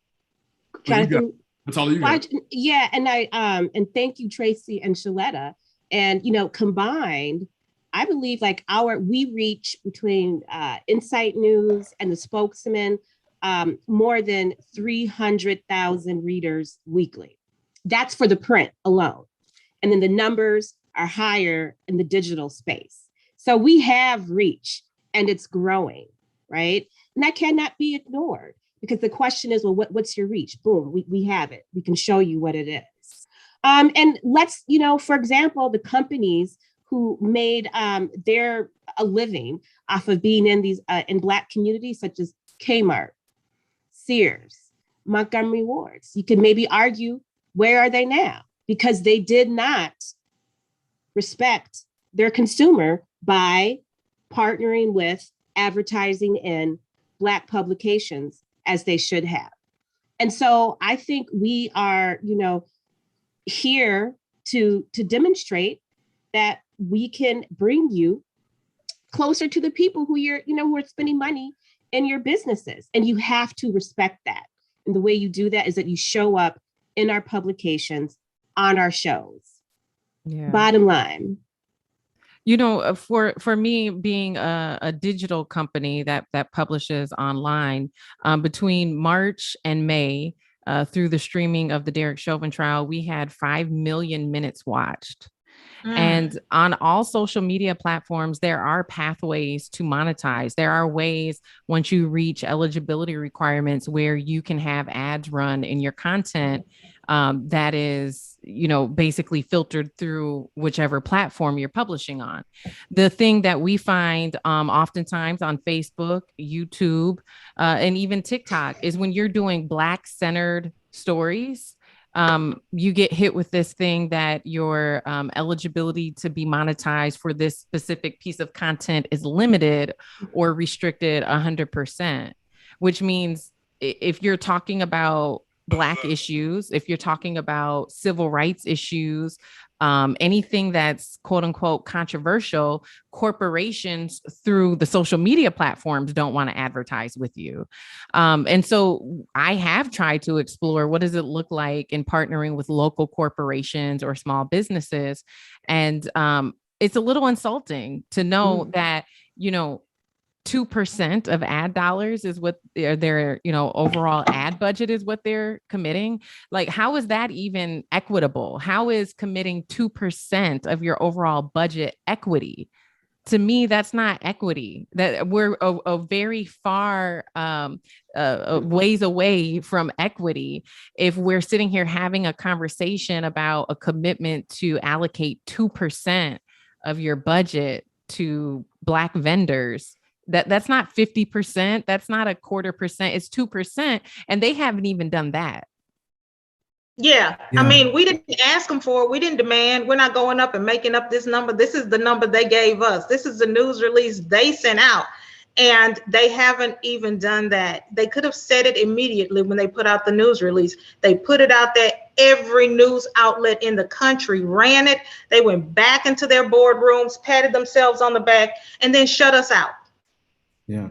Jonathan. That's all you got. Yeah, and and thank you, Tracey and Sheletta. And combined, I believe we reach between Insight News and the Spokesman more than 300,000 readers weekly. That's for the print alone, and then the numbers are higher in the digital space. So we have reach, and it's growing, right? And that cannot be ignored. Because the question is, well, what's your reach? Boom, we have it. We can show you what it is. And let's, for example, the companies who made a living off of being in these in Black communities, such as Kmart, Sears, Montgomery Wards. You could maybe argue, where are they now? Because they did not respect their consumer by partnering with advertising in Black publications as they should have. And so I think we are, here to demonstrate that we can bring you closer to the people who who are spending money in your businesses. And you have to respect that. And the way you do that is that you show up in our publications, on our shows. Yeah. Bottom line. For me, being a digital company that publishes online, between March and May, through the streaming of the Derek Chauvin trial, we had 5 million minutes watched. And on all social media platforms, there are pathways to monetize. There are ways, once you reach eligibility requirements, where you can have ads run in your content that is, basically filtered through whichever platform you're publishing on. The thing that we find oftentimes on Facebook, YouTube, and even TikTok is when you're doing Black-centered stories, you get hit with this thing that your eligibility to be monetized for this specific piece of content is limited or restricted 100%, which means if you're talking about Black issues, if you're talking about civil rights issues, anything that's quote unquote controversial, corporations through the social media platforms don't want to advertise with you. And so I have tried to explore what does it look like in partnering with local corporations or small businesses. And it's a little insulting to know that, 2% of ad dollars is what their overall ad budget is what they're committing. Like, how is that even equitable? How is committing 2% of your overall budget equity? To me, that's not equity. That we're a very far ways away from equity if we're sitting here having a conversation about a commitment to allocate 2% of your budget to Black vendors. That's not 50%. That's not 0.25%. It's 2%. And they haven't even done that. Yeah. I mean, we didn't ask them for it. We didn't demand. We're not going up and making up this number. This is the number they gave us. This is the news release they sent out. And they haven't even done that. They could have said it immediately when they put out the news release. They put it out there. Every news outlet in the country ran it. They went back into their boardrooms, patted themselves on the back, and then shut us out. Yeah,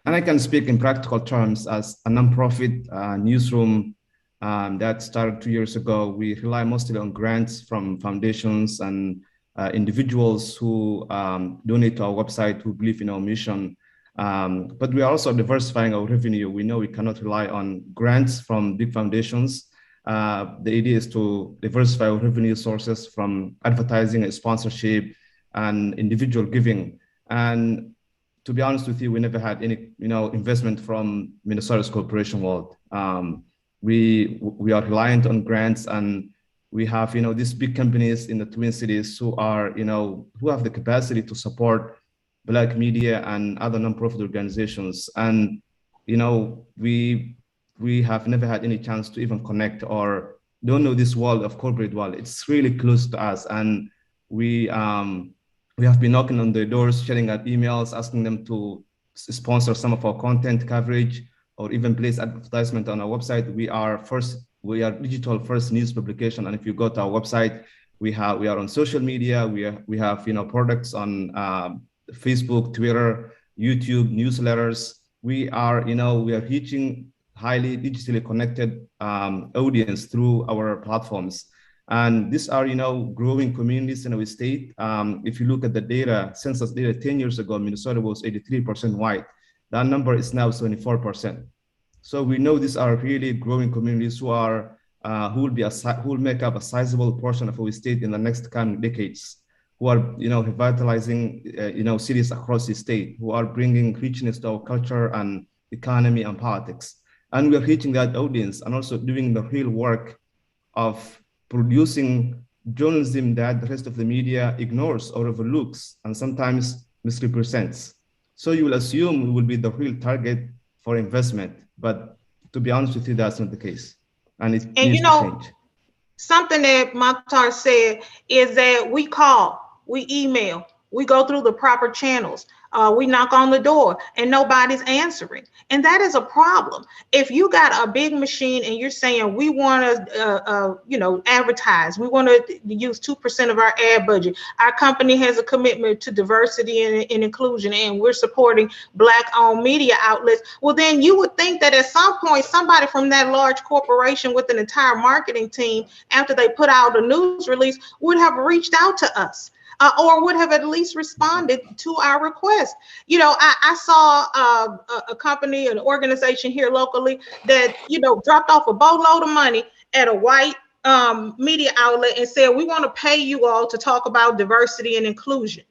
and I can speak in practical terms as a nonprofit newsroom that started 2 years ago. We rely mostly on grants from foundations and individuals who donate to our website, who believe in our mission. But we are also diversifying our revenue. We know we cannot rely on grants from big foundations. The idea is to diversify our revenue sources from advertising and sponsorship and individual giving. And to be honest with you, we never had any, investment from Minnesota's corporation world. We are reliant on grants, and we have, these big companies in the Twin Cities who are, who have the capacity to support Black media and other nonprofit organizations. And, we have never had any chance to even connect or don't know this world of corporate world. It's really close to us, and we have been knocking on their doors, sharing out emails, asking them to sponsor some of our content coverage or even place advertisement on our website. We are digital first news publication. And if you go to our website, we are on social media. We have products on Facebook, Twitter, YouTube, newsletters. We are reaching highly digitally connected audience through our platforms. And these are, growing communities in our state. If you look at the data, census data 10 years ago, Minnesota was 83% white. That number is now 74%. So we know these are really growing communities who will make up a sizable portion of our state in the next coming decades, who are, revitalizing, cities across the state, who are bringing richness to our culture and economy and politics. And we're reaching that audience and also doing the real work of producing journalism that the rest of the media ignores or overlooks and sometimes misrepresents. So you will assume we will be the real target for investment, but to be honest with you, that's not the case. And it needs to change. Something that Mukhtar said is that we call, we email, we go through the proper channels. We knock on the door and nobody's answering. And that is a problem. If you got a big machine and you're saying we want to, advertise, we want to use 2% of our ad budget. Our company has a commitment to diversity and inclusion, and we're supporting Black-owned media outlets. Well, then you would think that at some point, somebody from that large corporation with an entire marketing team, after they put out a news release, would have reached out to us. Or would have at least responded to our request. I saw a company, an organization here locally that, dropped off a boatload of money at a white media outlet and said, we want to pay you all to talk about diversity and inclusion.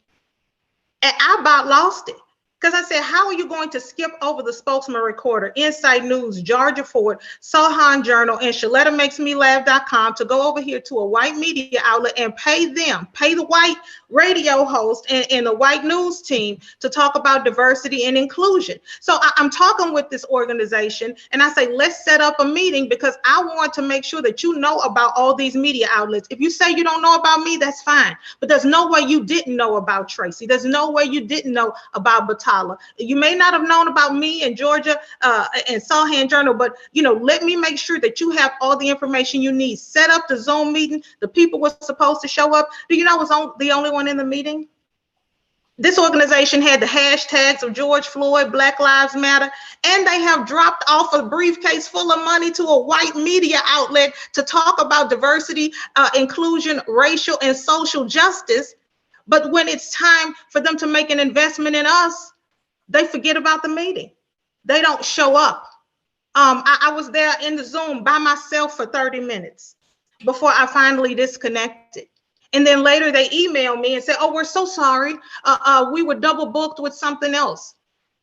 And I about lost it. Because I said, how are you going to skip over the Spokesman-Recorder, Inside News, Georgia Ford, Sahan Journal, and ShelettaMakesMeLaugh.com to go over here to a white media outlet and pay the white radio host and the white news team to talk about diversity and inclusion? So I'm talking with this organization and I say, let's set up a meeting because I want to make sure that you know about all these media outlets. If you say you don't know about me, that's fine. But there's no way you didn't know about Tracey. There's no way you didn't know about Batala. You may not have known about me and Georgia and Sahan Journal, but let me make sure that you have all the information you need. Set up the Zoom meeting. The people were supposed to show up. Do you know I was the only one in the meeting? This organization had the hashtags of George Floyd, Black Lives Matter, and they have dropped off a briefcase full of money to a white media outlet to talk about diversity, inclusion, racial and social justice. But when it's time for them to make an investment in us, they forget about the meeting. They don't show up. I was there in the Zoom by myself for 30 minutes before I finally disconnected. And then later they emailed me and said, oh, we're so sorry. We were double booked with something else.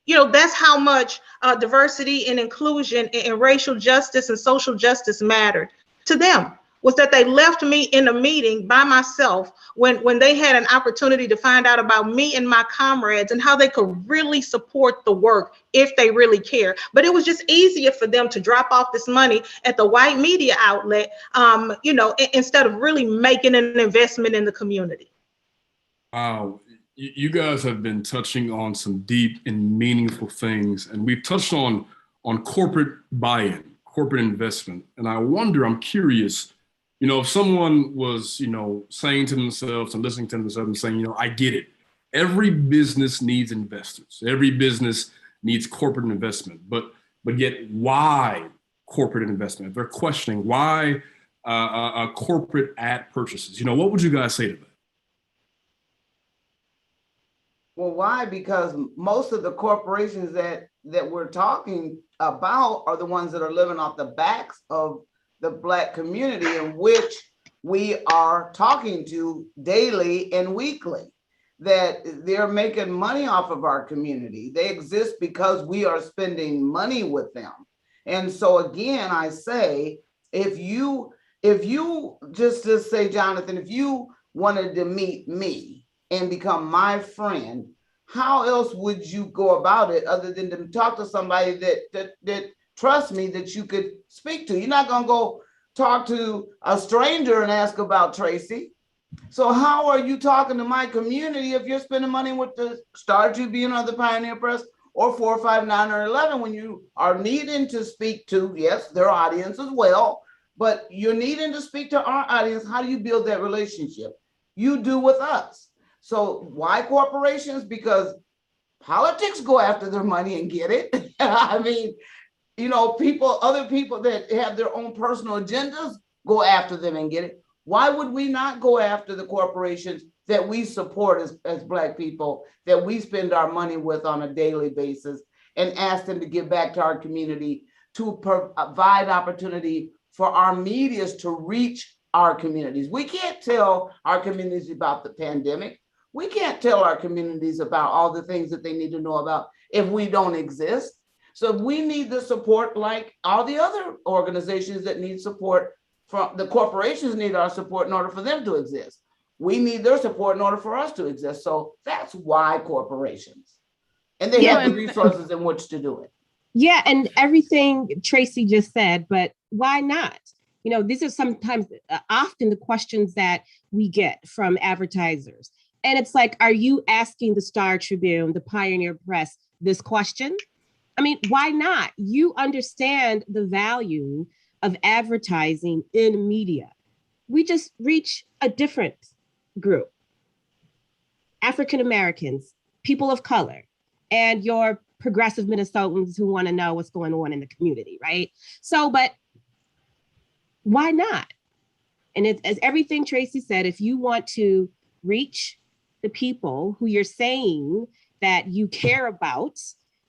That's how much diversity and inclusion and racial justice and social justice mattered to them. Was that they left me in a meeting by myself when they had an opportunity to find out about me and my comrades and how they could really support the work if they really care. But it was just easier for them to drop off this money at the white media outlet, instead of really making an investment in the community. Wow. You guys have been touching on some deep and meaningful things, and we've touched on corporate buy-in, corporate investment. And I'm curious, if someone was, saying to themselves and listening to themselves and saying, I get it. Every business needs investors. Every business needs corporate investment. But yet, why corporate investment? They're questioning why corporate ad purchases. What would you guys say to that? Well, why? Because most of the corporations that we're talking about are the ones that are living off the backs of the Black community, in which we are talking to daily and weekly, that they're making money off of our community. They exist because we are spending money with them. And so again, I say, if you just say, Jonathan, if you wanted to meet me and become my friend, how else would you go about it other than to talk to somebody that trust me, that you could speak to? You're not going to go talk to a stranger and ask about Tracey. So how are you talking to my community if you're spending money with the Star Tribune or the Pioneer Press or 459 or 11 when you are needing to speak to, yes, their audience as well, but you're needing to speak to our audience? How do you build that relationship? You do with us. So why corporations? Because politics go after their money and get it. I mean, other people that have their own personal agendas go after them and get it. Why would we not go after the corporations that we support as Black people, that we spend our money with on a daily basis, and ask them to give back to our community, to provide opportunity for our medias to reach our communities? We can't tell our communities about the pandemic. We can't tell our communities about all the things that they need to know about if we don't exist. So we need the support like all the other organizations that need support. From the corporations need our support in order for them to exist. We need their support in order for us to exist. So that's why corporations. And they have the resources in which to do it. Yeah, and everything Tracey just said, but why not? These are sometimes often the questions that we get from advertisers. And it's like, are you asking the Star Tribune, the Pioneer Press, this question? I mean, why not? You understand the value of advertising in media. We just reach a different group. African Americans, people of color, and your progressive Minnesotans who want to know what's going on in the community, right? So, but why not? And it's, as everything Tracey said, if you want to reach the people who you're saying that you care about,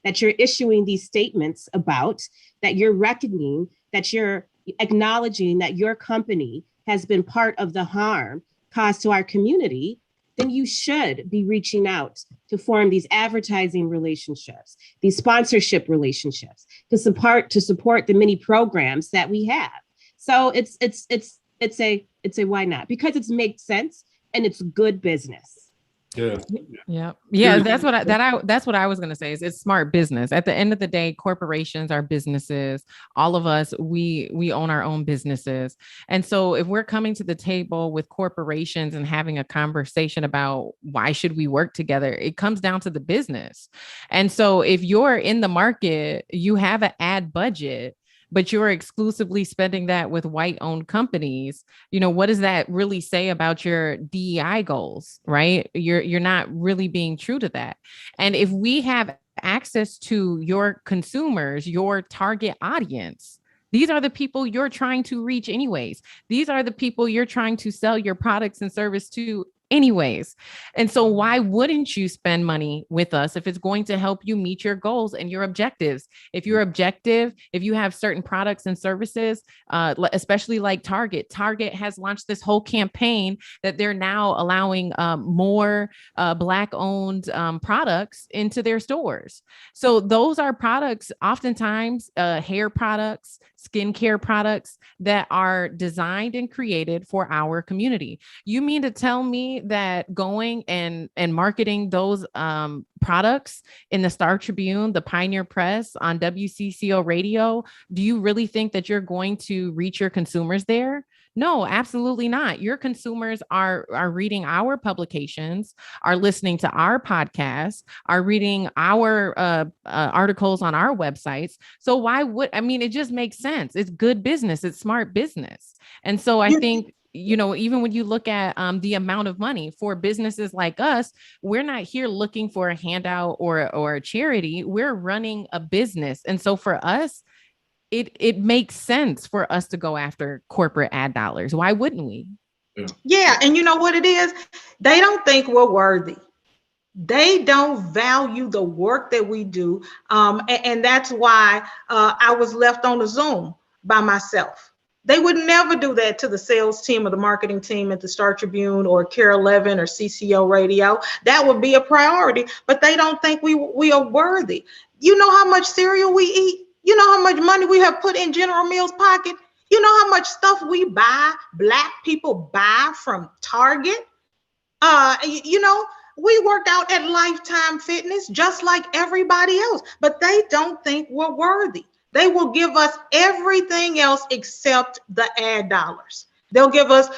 that you're issuing these statements about, that you're reckoning, that you're acknowledging that your company has been part of the harm caused to our community, then you should be reaching out to form these advertising relationships, these sponsorship relationships, to support the many programs that we have. So it's a why not? Because it makes sense and it's good business. Yeah. That's what I was going to say. Is it's smart business. At the end of the day, corporations are businesses. All of us, we own our own businesses. And so if we're coming to the table with corporations and having a conversation about why should we work together, it comes down to the business. And so if you're in the market, you have an ad budget, but you're exclusively spending that with white-owned companies, what does that really say about your DEI goals, right? You're not really being true to that. And if we have access to your consumers, your target audience, these are the people you're trying to reach anyways. These are the people you're trying to sell your products and service to anyways. And so why wouldn't you spend money with us if it's going to help you meet your goals and your objectives? If you're objective, if you have certain products and services, especially like Target has launched this whole campaign that they're now allowing more Black-owned products into their stores. So those are products, oftentimes hair products, skincare products that are designed and created for our community. You mean to tell me that going and marketing those products in the Star Tribune, the Pioneer Press, on WCCO radio, do you really think that you're going to reach your consumers there? No, absolutely not. Your consumers are reading our publications, are listening to our podcasts, are reading our articles on our websites. So it just makes sense. It's good business. It's smart business. And so I think, even when you look at the amount of money for businesses like us, we're not here looking for a handout or a charity. We're running a business. And so for us, it makes sense for us to go after corporate ad dollars. Why wouldn't we? Yeah. And you know what it is? They don't think we're worthy. They don't value the work that we do. And that's why I was left on a Zoom by myself. They would never do that to the sales team or the marketing team at the Star Tribune or Care 11 or CCO radio. That would be a priority, but they don't think we are worthy. You know how much cereal we eat? You know how much money we have put in General Mills' pocket? You know how much stuff we buy, Black people buy from Target? We work out at Lifetime Fitness just like everybody else, but they don't think we're worthy. They will give us everything else except the ad dollars. They'll give us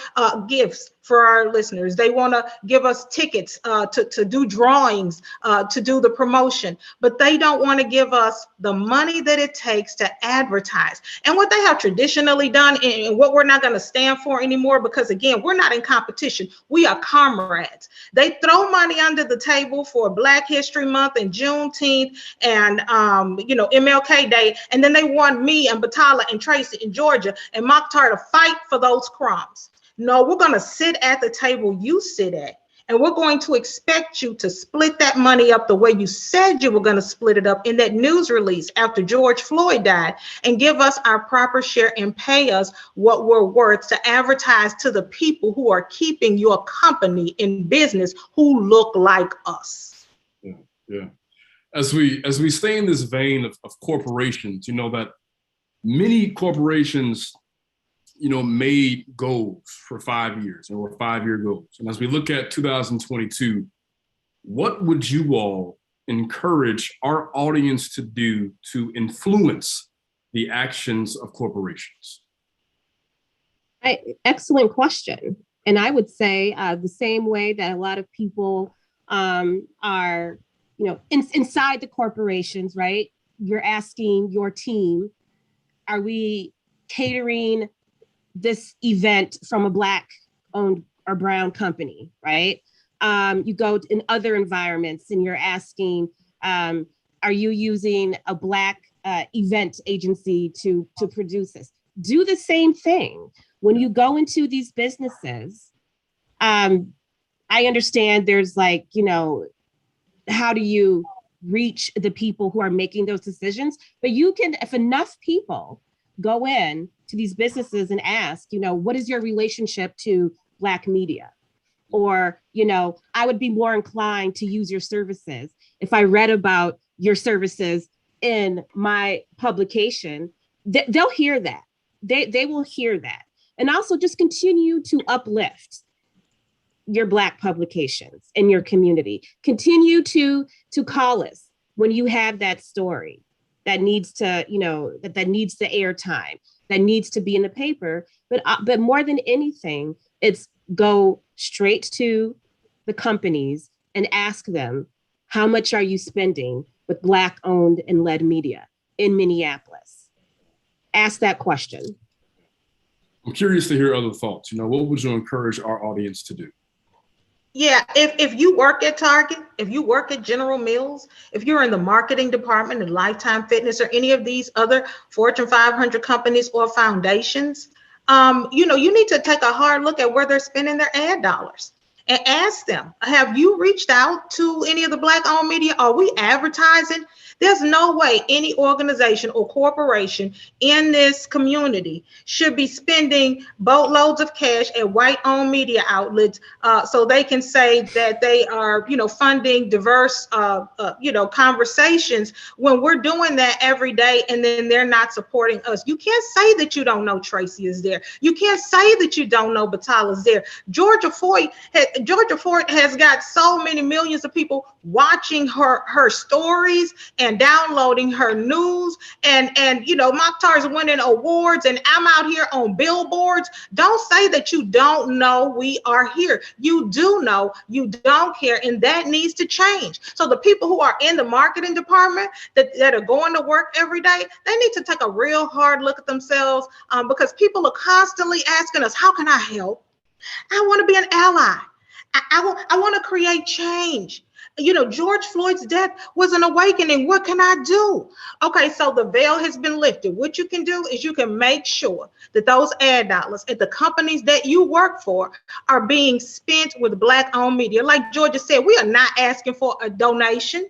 gifts for our listeners. They want to give us tickets to do drawings, to do the promotion, but they don't want to give us the money that it takes to advertise. And what they have traditionally done, and what we're not going to stand for anymore, because again, we're not in competition. We are comrades. They throw money under the table for Black History Month and Juneteenth and MLK Day, and then they want me and Batala and Tracey in Georgia and Mukhtar to fight for those crumbs. No, we're going to sit at the table you sit at, and we're going to expect you to split that money up the way you said you were going to split it up in that news release after George Floyd died, and give us our proper share and pay us what we're worth to advertise to the people who are keeping your company in business, who look like us. Yeah. As we stay in this vein of corporations, that many corporations made goals for 5 years or 5-year goals. And as we look at 2022, what would you all encourage our audience to do to influence the actions of corporations? Excellent question. And I would say the same way that a lot of people are, inside the corporations, right? You're asking your team, are we catering this event from a Black owned or brown company, right? You go in other environments and you're asking, are you using a Black event agency to produce this? Do the same thing. When you go into these businesses, I understand there's like, how do you reach the people who are making those decisions? But you can, if enough people go in to these businesses and ask, what is your relationship to Black media? Or, I would be more inclined to use your services if I read about your services in my publication. They'll hear that. They will hear that. And also just continue to uplift your Black publications in your community. Continue to call us when you have that story that needs to, that needs the airtime, that needs to be in the paper. But more than anything, it's go straight to the companies and ask them, how much are you spending with Black owned and led media in Minneapolis? Ask that question. I'm curious to hear other thoughts. What would you encourage our audience to do? Yeah, if you work at Target, if you work at General Mills, if you're in the marketing department at Lifetime Fitness or any of these other Fortune 500 companies or foundations, you need to take a hard look at where they're spending their ad dollars and ask them, have you reached out to any of the Black owned media? Are we advertising? There's no way any organization or corporation in this community should be spending boatloads of cash at white-owned media outlets so they can say that they are, funding diverse, conversations when we're doing that every day and then they're not supporting us. You can't say that you don't know Tracey is there. You can't say that you don't know Batala is there. Georgia Ford has got so many millions of people watching her stories and downloading her news, and Mukhtar's winning awards, and I'm out here on billboards. Don't say that you don't know we are here. You do know, you don't care, and that needs to change. So the people who are in the marketing department that are going to work every day, they need to take a real hard look at themselves because people are constantly asking us, how can I help? I want to be an ally. I want to create change. George Floyd's death was an awakening. What can I do? Okay, so the veil has been lifted. What you can do is you can make sure that those ad dollars at the companies that you work for are being spent with Black-owned media. Like Georgia said, we are not asking for a donation.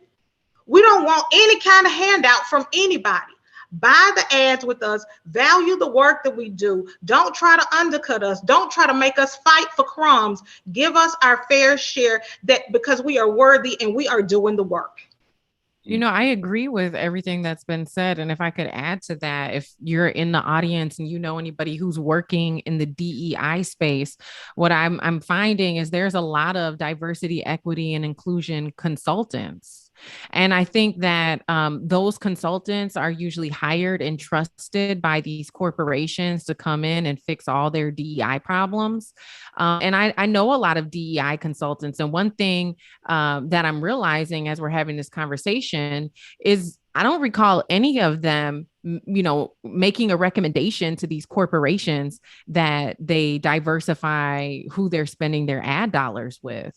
We don't want any kind of handout from anybody. Buy the ads with us, value the work that we do. Don't try to undercut us. Don't try to make us fight for crumbs. Give us our fair share because we are worthy and we are doing the work. I agree with everything that's been said. And if I could add to that, if you're in the audience and you know anybody who's working in the DEI space, what I'm finding is there's a lot of diversity, equity, and inclusion consultants. And I think that those consultants are usually hired and trusted by these corporations to come in and fix all their DEI problems. And I know a lot of DEI consultants. And one thing that I'm realizing as we're having this conversation is I don't recall any of them, making a recommendation to these corporations that they diversify who they're spending their ad dollars with.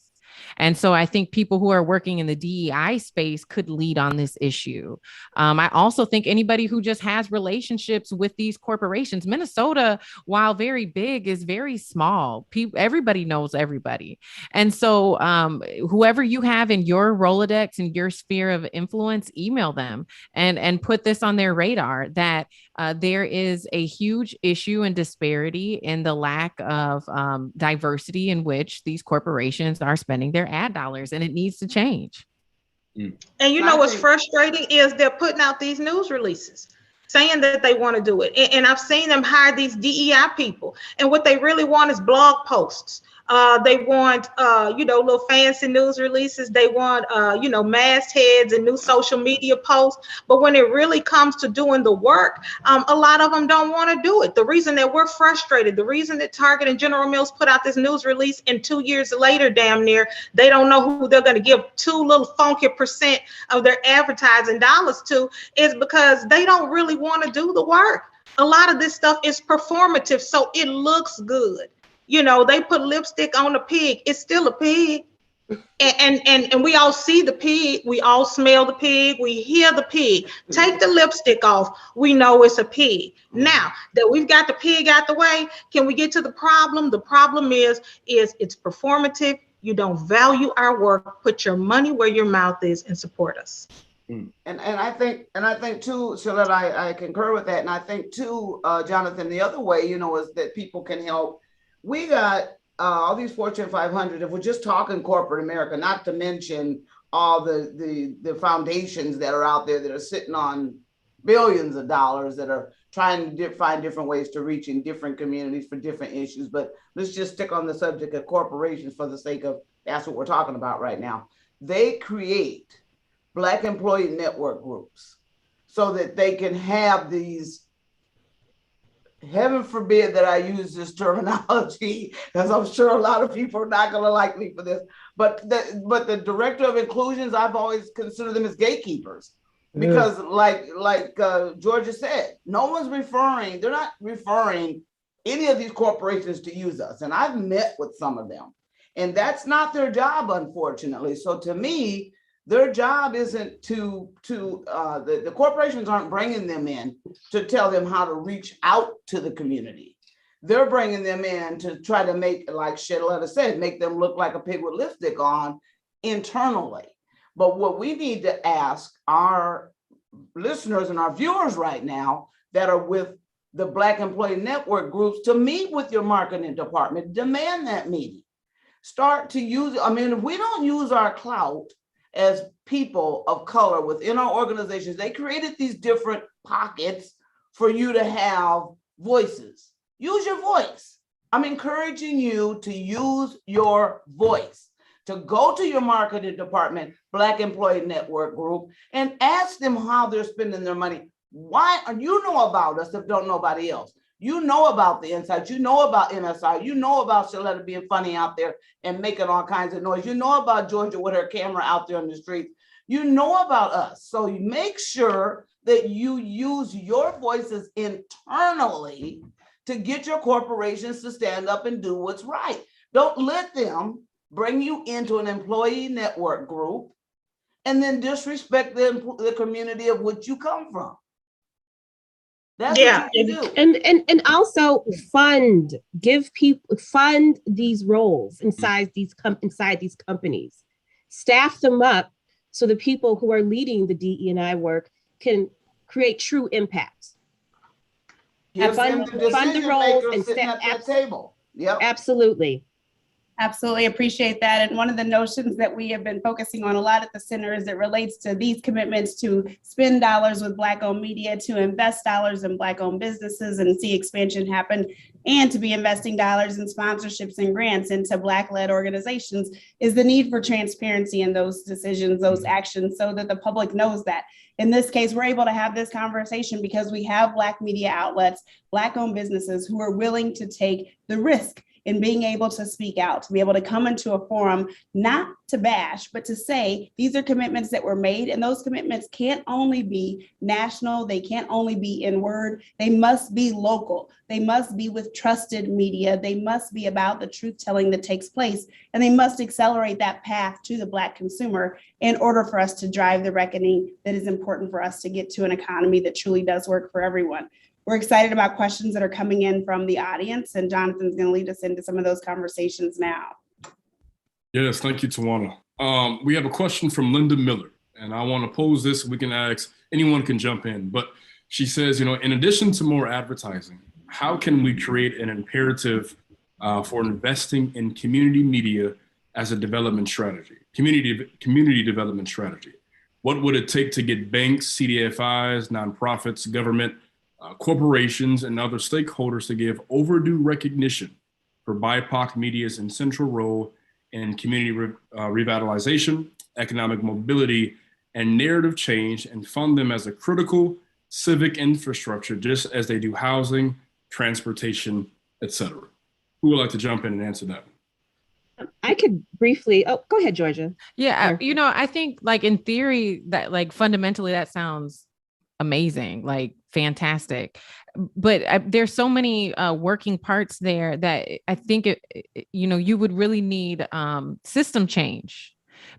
And so I think people who are working in the DEI space could lead on this issue. I also think anybody who just has relationships with these corporations, Minnesota, while very big, is very small. Everybody knows everybody. And so whoever you have in your Rolodex and your sphere of influence, email them and put this on their radar that there is a huge issue and disparity in the lack of diversity in which these corporations are spending their ad dollars, and it needs to change. And what's frustrating is they're putting out these news releases saying that they want to do it. And I've seen them hire these DEI people. And what they really want is blog posts They want, little fancy news releases. They want, mastheads and new social media posts. But when it really comes to doing the work, a lot of them don't want to do it. The reason that we're frustrated, the reason that Target and General Mills put out this news release and 2 years later, damn near, they don't know who they're going to give 2 little funky percent of their advertising dollars to, is because they don't really want to do the work. A lot of this stuff is performative, so it looks good. They put lipstick on a pig. It's still a pig. And we all see the pig. We all smell the pig. We hear the pig. Take the lipstick off. We know it's a pig. Now that we've got the pig out the way, can we get to the problem? The problem is it's performative. You don't value our work. Put your money where your mouth is and support us. And I think too, Sheletta, I concur with that. And I think too, Jonathan, the other way, is that people can help. We got all these Fortune 500, if we're just talking corporate America, not to mention all the foundations that are out there that are sitting on billions of dollars that are trying to find different ways to reach in different communities for different issues. But let's just stick on the subject of corporations for the sake of that's what we're talking about right now. They create Black employee network groups so that they can have these, heaven forbid that I use this terminology, because I'm sure a lot of people are not going to like me for this, but the director of inclusions, I've always considered them as gatekeepers, because like Georgia said, they're not referring any of these corporations to use us. And I've met with some of them, and that's not their job, unfortunately. So to me, their job isn't the corporations aren't bringing them in to tell them how to reach out to the community. They're bringing them in to try to make, like Sheletta said, make them look like a pig with lipstick on internally. But what we need to ask our listeners and our viewers right now that are with the Black Employee Network groups to meet with your marketing department, demand that meeting. Start to use, if we don't use our clout as people of color within our organizations, they created these different pockets for you to have voices. Use your voice. I'm encouraging you to use your voice, to go to your marketing department, Black Employee Network group, and ask them how they're spending their money. Why? You know about us if don't nobody else. You know about the insights. You know about MSI. You know about Sheletta being funny out there and making all kinds of noise. You know about Georgia with her camera out there on the street. You know about us. So you make sure that you use your voices internally to get your corporations to stand up and do what's right. Don't let them bring you into an employee network group and then disrespect the community of which you come from. That's what you do. And also fund these roles inside these companies, staff them up so the people who are leading the DE&I work can create true impact. Fund the roles and step at the table. Yep. Absolutely. Absolutely appreciate that. And one of the notions that we have been focusing on a lot at the center as it relates to these commitments to spend dollars with Black-owned media, to invest dollars in Black-owned businesses and see expansion happen, and to be investing dollars in sponsorships and grants into Black-led organizations is the need for transparency in those decisions, those actions, so that the public knows that. In this case, we're able to have this conversation because we have Black media outlets, Black-owned businesses who are willing to take the risk in being able to speak out, to be able to come into a forum, not to bash, but to say, these are commitments that were made, and those commitments can't only be national, they can't only be in word, they must be local, they must be with trusted media, they must be about the truth telling that takes place, and they must accelerate that path to the Black consumer in order for us to drive the reckoning that is important for us to get to an economy that truly does work for everyone. We're excited about questions that are coming in from the audience, and Jonathan's going to lead us into some of those conversations now. Yes, thank you, Tawanna. We have a question from Linda Miller, and I want to pose this. We can ask, anyone can jump in, but she says, in addition to more advertising, how can we create an imperative for investing in community media as a development strategy, community development strategy? What would it take to get banks, CDFIs, nonprofits, government, corporations, and other stakeholders to give overdue recognition for BIPOC media's essential role in community revitalization, economic mobility, and narrative change, and fund them as a critical civic infrastructure, just as they do housing, transportation, etc. Who would like to jump in and answer that? I could briefly, oh, go ahead, Georgia. Yeah, you know, I think like in theory that like fundamentally that sounds amazing, like fantastic. But there's so many working parts there that I think you would really need system change,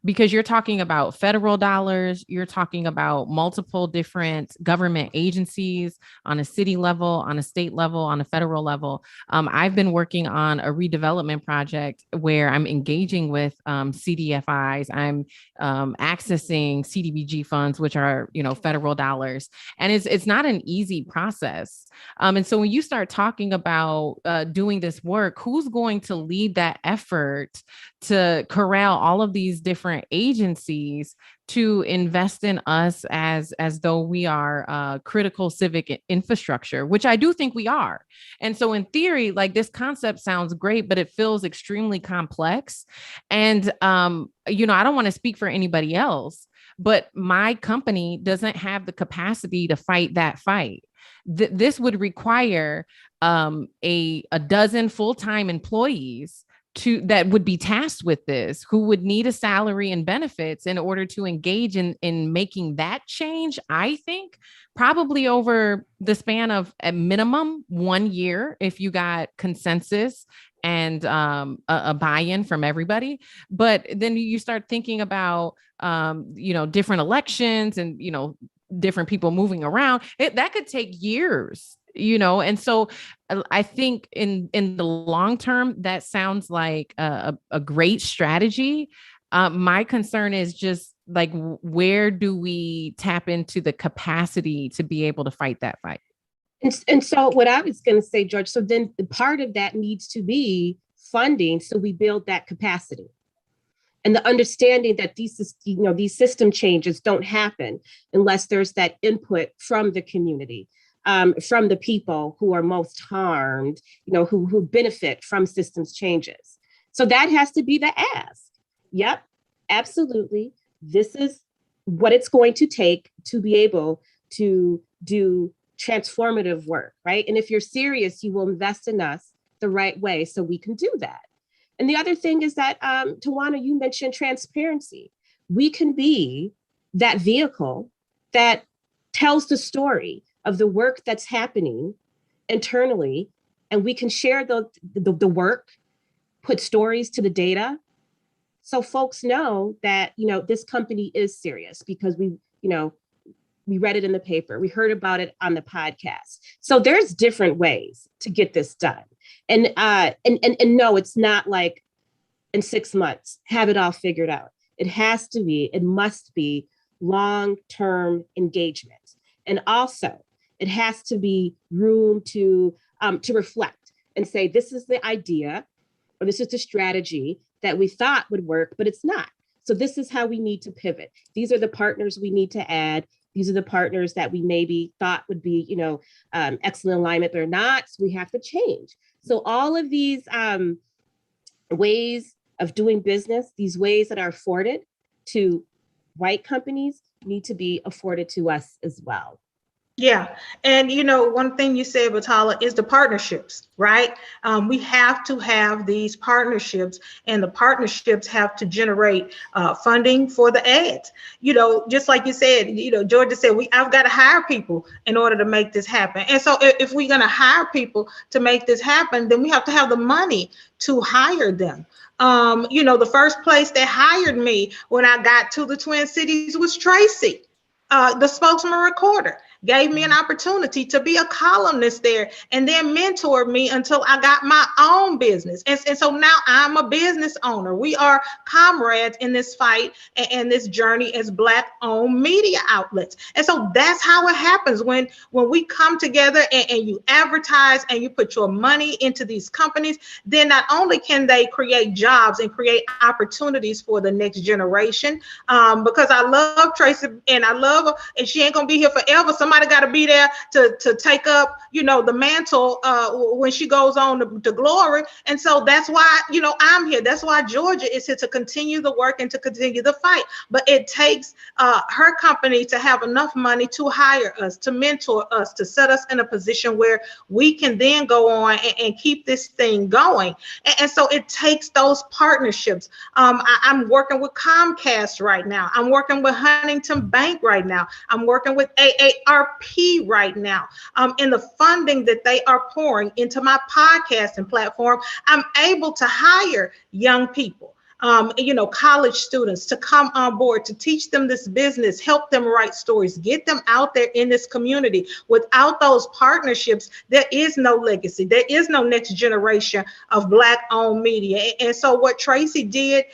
because you're talking about federal dollars, you're talking about multiple different government agencies on a city level, on a state level, on a federal level. I've been working on a redevelopment project where I'm engaging with CDFIs. I'm accessing CDBG funds, which are, federal dollars. And it's not an easy process. And so when you start talking about doing this work, who's going to lead that effort to corral all of these different agencies to invest in us as though we are critical civic infrastructure, which I do think we are. And so in theory, like this concept sounds great, but it feels extremely complex. And, I don't want to speak for anybody else, but my company doesn't have the capacity to fight that fight. This would require a dozen full-time employees that would be tasked with this, who would need a salary and benefits in order to engage in making that change. I think probably over the span of a minimum 1 year, if you got consensus and a buy-in from everybody. But then you start thinking about, different elections and, different people moving around. That could take years. And so I think in the long term, that sounds like a great strategy. My concern is just like, where do we tap into the capacity to be able to fight that fight? And so what I was going to say, George, so then part of that needs to be funding. So we build that capacity. And the understanding that these system changes don't happen unless there's that input from the community. From the people who are most harmed, who benefit from systems changes. So that has to be the ask. Yep, absolutely. This is what it's going to take to be able to do transformative work, right? And if you're serious, you will invest in us the right way so we can do that. And the other thing is that, Tawanna, you mentioned transparency. We can be that vehicle that tells the story of the work that's happening internally, and we can share the work, put stories to the data, so folks know that this company is serious because we read it in the paper, we heard about it on the podcast. So there's different ways to get this done, and no, it's not like in 6 months have it all figured out. It must be long-term engagement, and also it has to be room to reflect and say, this is the idea, or this is the strategy that we thought would work, but it's not. So this is how we need to pivot. These are the partners we need to add. These are the partners that we maybe thought would be, excellent alignment, but are not. So we have to change. So all of these ways of doing business, these ways that are afforded to white companies need to be afforded to us as well. Yeah. And, one thing you said, Batala, is the partnerships, right? We have to have these partnerships, and the partnerships have to generate funding for the ads. Just like you said, Georgia said, I've got to hire people in order to make this happen. And so if we're going to hire people to make this happen, then we have to have the money to hire them. The first place that hired me when I got to the Twin Cities was Tracey, the Spokesman-Recorder. Gave me an opportunity to be a columnist there, and then mentored me until I got my own business. And so now I'm a business owner. We are comrades in this fight and this journey as Black-owned media outlets. And so that's how it happens when we come together and you advertise and you put your money into these companies. Then not only can they create jobs and create opportunities for the next generation, because I love Tracey and I love her, and she ain't gonna be here forever. somebody got to be there to take up, the mantle when she goes on to glory. And so that's why, I'm here. That's why Georgia is here, to continue the work and to continue the fight. But it takes her company to have enough money to hire us, to mentor us, to set us in a position where we can then go on and keep this thing going. And so it takes those partnerships. I'm working with Comcast right now. I'm working with Huntington Bank right now. I'm working with AARP right now. In the funding that they are pouring into my podcasting platform, I'm able to hire young people, college students, to come on board, to teach them this business, help them write stories, get them out there in this community. Without those partnerships, there is no legacy. There is no next generation of Black-owned media. And so what Tracey did,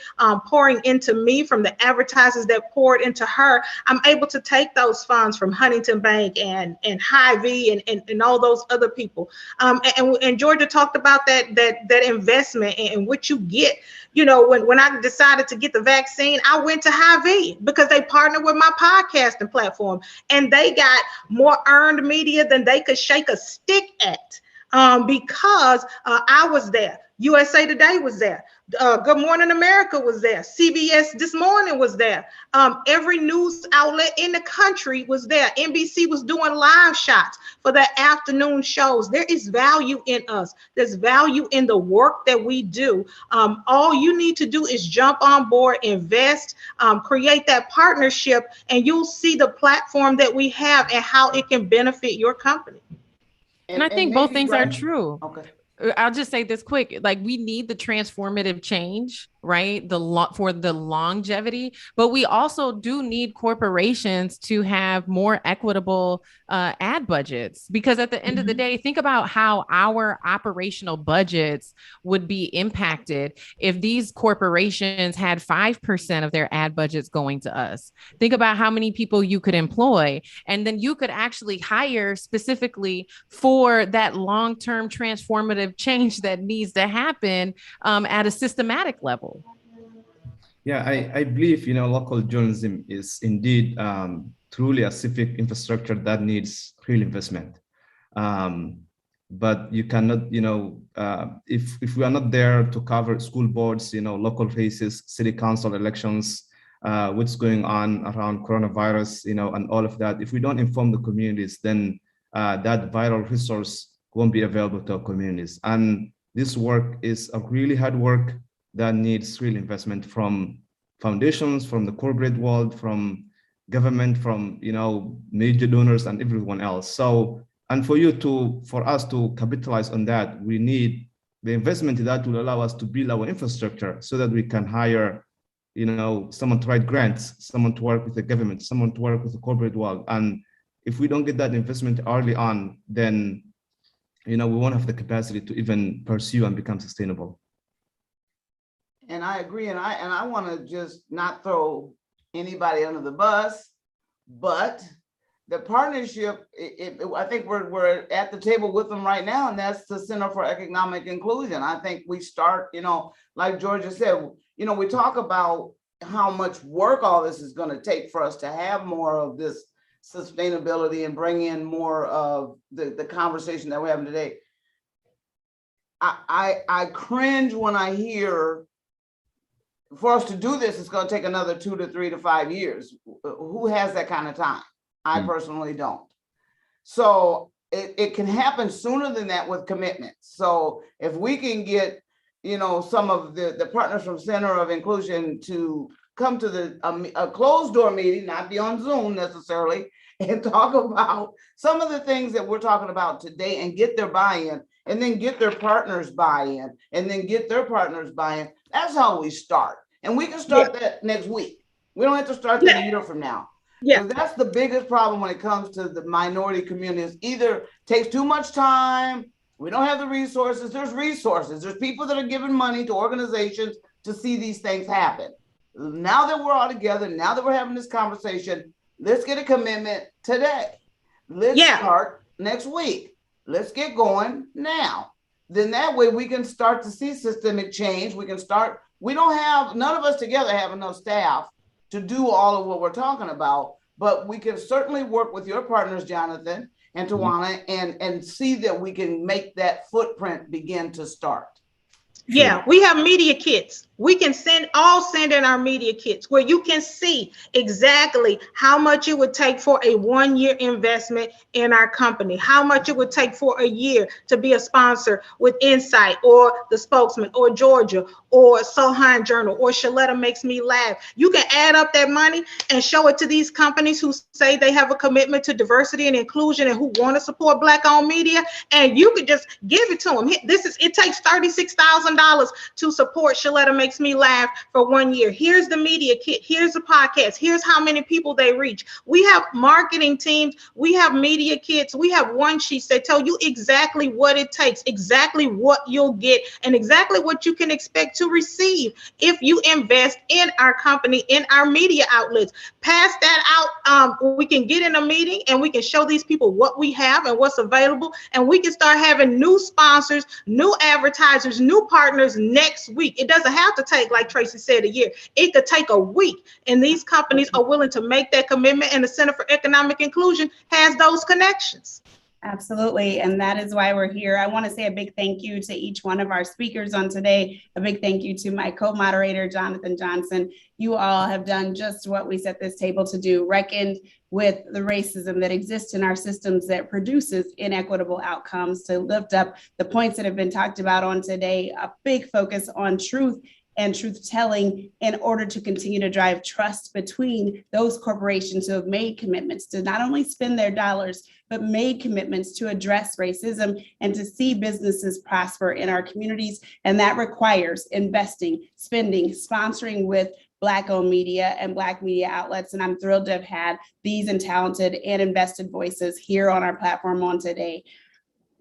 pouring into me from the advertisers that poured into her, I'm able to take those funds from Huntington Bank and Hy-Vee and all those other people. And Georgia talked about that investment and what you get. When I decided to get the vaccine, I went to Hy-Vee because they partnered with my podcasting platform, and they got more earned media than they could shake a stick at, because I was there. USA Today was there. Good Morning America was there. CBS This Morning was there. Every news outlet in the country was there. NBC was doing live shots for the afternoon shows. There is value in us. There's value in the work that we do. All you need to do is jump on board, invest, create that partnership, and you'll see the platform that we have and how it can benefit your company. And I think both things are true. Okay. I'll just say this quick, like we need the transformative change, right? For the longevity, but we also do need corporations to have more equitable ad budgets, because at the end of the day, think about how our operational budgets would be impacted if these corporations had 5% of their ad budgets going to us. Think about how many people you could employ, and then you could actually hire specifically for that long-term transformative change that needs to happen at a systematic level. Yeah, I believe, local journalism is indeed truly a civic infrastructure that needs real investment. But you cannot, if we are not there to cover school boards, local races, city council elections, what's going on around coronavirus, and all of that, if we don't inform the communities, then that vital resource won't be available to our communities. And this work is a really hard work that needs real investment from foundations, from the corporate world, from government, from major donors and everyone else. So, and for us to capitalize on that, we need the investment that will allow us to build our infrastructure so that we can hire, someone to write grants, someone to work with the government, someone to work with the corporate world. And if we don't get that investment early on, then we won't have the capacity to even pursue and become sustainable. And I agree, and I want to just not throw anybody under the bus, but the partnership, I think we're at the table with them right now, and that's the Center for Economic Inclusion. I think we start, like Georgia said, we talk about how much work all this is going to take for us to have more of this sustainability and bring in more of the conversation that we're having today. I cringe when I hear, for us to do this, it's going to take another 2 to 3 to 5 years. Who has that kind of time? I personally don't. So it can happen sooner than that with commitments. So if we can get, some of the partners from Center of Inclusion to come to a closed door meeting, not be on Zoom necessarily, and talk about some of the things that we're talking about today and get their buy-in, and then get their partners buy-in, and then get their partners buy-in. That's how we start. And we can start that next week. We don't have to start that a year from now. Yeah. That's the biggest problem when it comes to the minority communities. Either takes too much time, we don't have the resources. There's resources. There's people that are giving money to organizations to see these things happen. Now that we're all together, now that we're having this conversation, let's get a commitment today. Let's start next week. Let's get going now. Then that way we can start to see systemic change. We can start, none of us together have enough staff to do all of what we're talking about, but we can certainly work with your partners, Jonathan and Tawanna, and see that we can make that footprint begin to start. Yeah, we have media kits. We can send in our media kits where you can see exactly how much it would take for a 1-year investment in our company, how much it would take for a year to be a sponsor with Insight or the Spokesman or Georgia or Sahan Journal or Sheletta Makes Me Laugh. You can add up that money and show it to these companies who say they have a commitment to diversity and inclusion and who want to support Black-owned media, and you could just give it to them. It takes $36,000 to support Sheletta Makes Me Laugh for 1 year. Here's the media kit. Here's the podcast. Here's how many people they reach. We have marketing teams. We have media kits. We have one sheets that tell you exactly what it takes, exactly what you'll get, and exactly what you can expect to receive if you invest in our company, in our media outlets. Pass that out. We can get in a meeting and we can show these people what we have and what's available, and we can start having new sponsors, new advertisers, new partners next week. It doesn't have to take, like Tracey said, a year. It could take a week, and these companies are willing to make that commitment, and the Center for Economic Inclusion has those connections. Absolutely. And that is why we're here. I want to say a big thank you to each one of our speakers on today. A big thank you to my co-moderator, Jonathan Johnson. You all have done just what we set this table to do, reckoned with the racism that exists in our systems that produces inequitable outcomes, to lift up the points that have been talked about on today, a big focus on truth and truth telling in order to continue to drive trust between those corporations who have made commitments to not only spend their dollars, but made commitments to address racism and to see businesses prosper in our communities. And that requires investing, spending, sponsoring with Black-owned media and Black media outlets. And I'm thrilled to have had these and talented and invested voices here on our platform on today.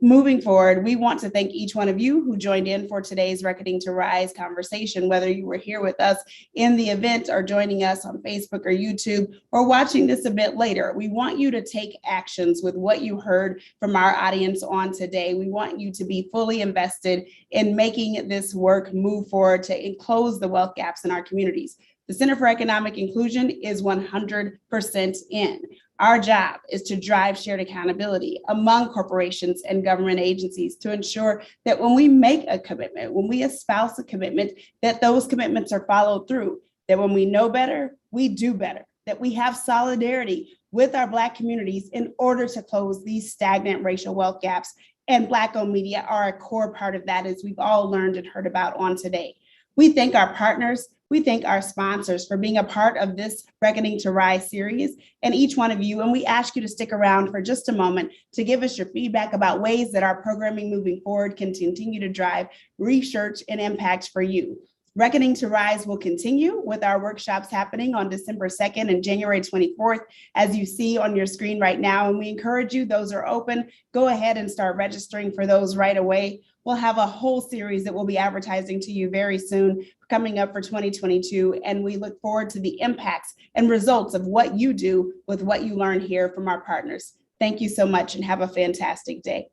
Moving forward, we want to thank each one of you who joined in for today's Reckoning to Rise conversation, whether you were here with us in the event or joining us on Facebook or YouTube or watching this a bit later. We want you to take actions with what you heard from our audience on today. We want you to be fully invested in making this work move forward to close the wealth gaps in our communities. The Center for Economic Inclusion is 100% in. Our job is to drive shared accountability among corporations and government agencies to ensure that when we make a commitment, when we espouse a commitment, that those commitments are followed through, that when we know better, we do better, that we have solidarity with our Black communities in order to close these stagnant racial wealth gaps. And Black-owned media are a core part of that, as we've all learned and heard about on today. We thank our partners. We thank our sponsors for being a part of this Reckoning to Rise series, and each one of you. And we ask you to stick around for just a moment to give us your feedback about ways that our programming moving forward can continue to drive research and impact for you. Reckoning to Rise will continue with our workshops happening on December 2nd and January 24th, as you see on your screen right now. And we encourage you, those are open. Go ahead and start registering for those right away. We'll have a whole series that we'll be advertising to you very soon coming up for 2022. And we look forward to the impacts and results of what you do with what you learn here from our partners. Thank you so much and have a fantastic day.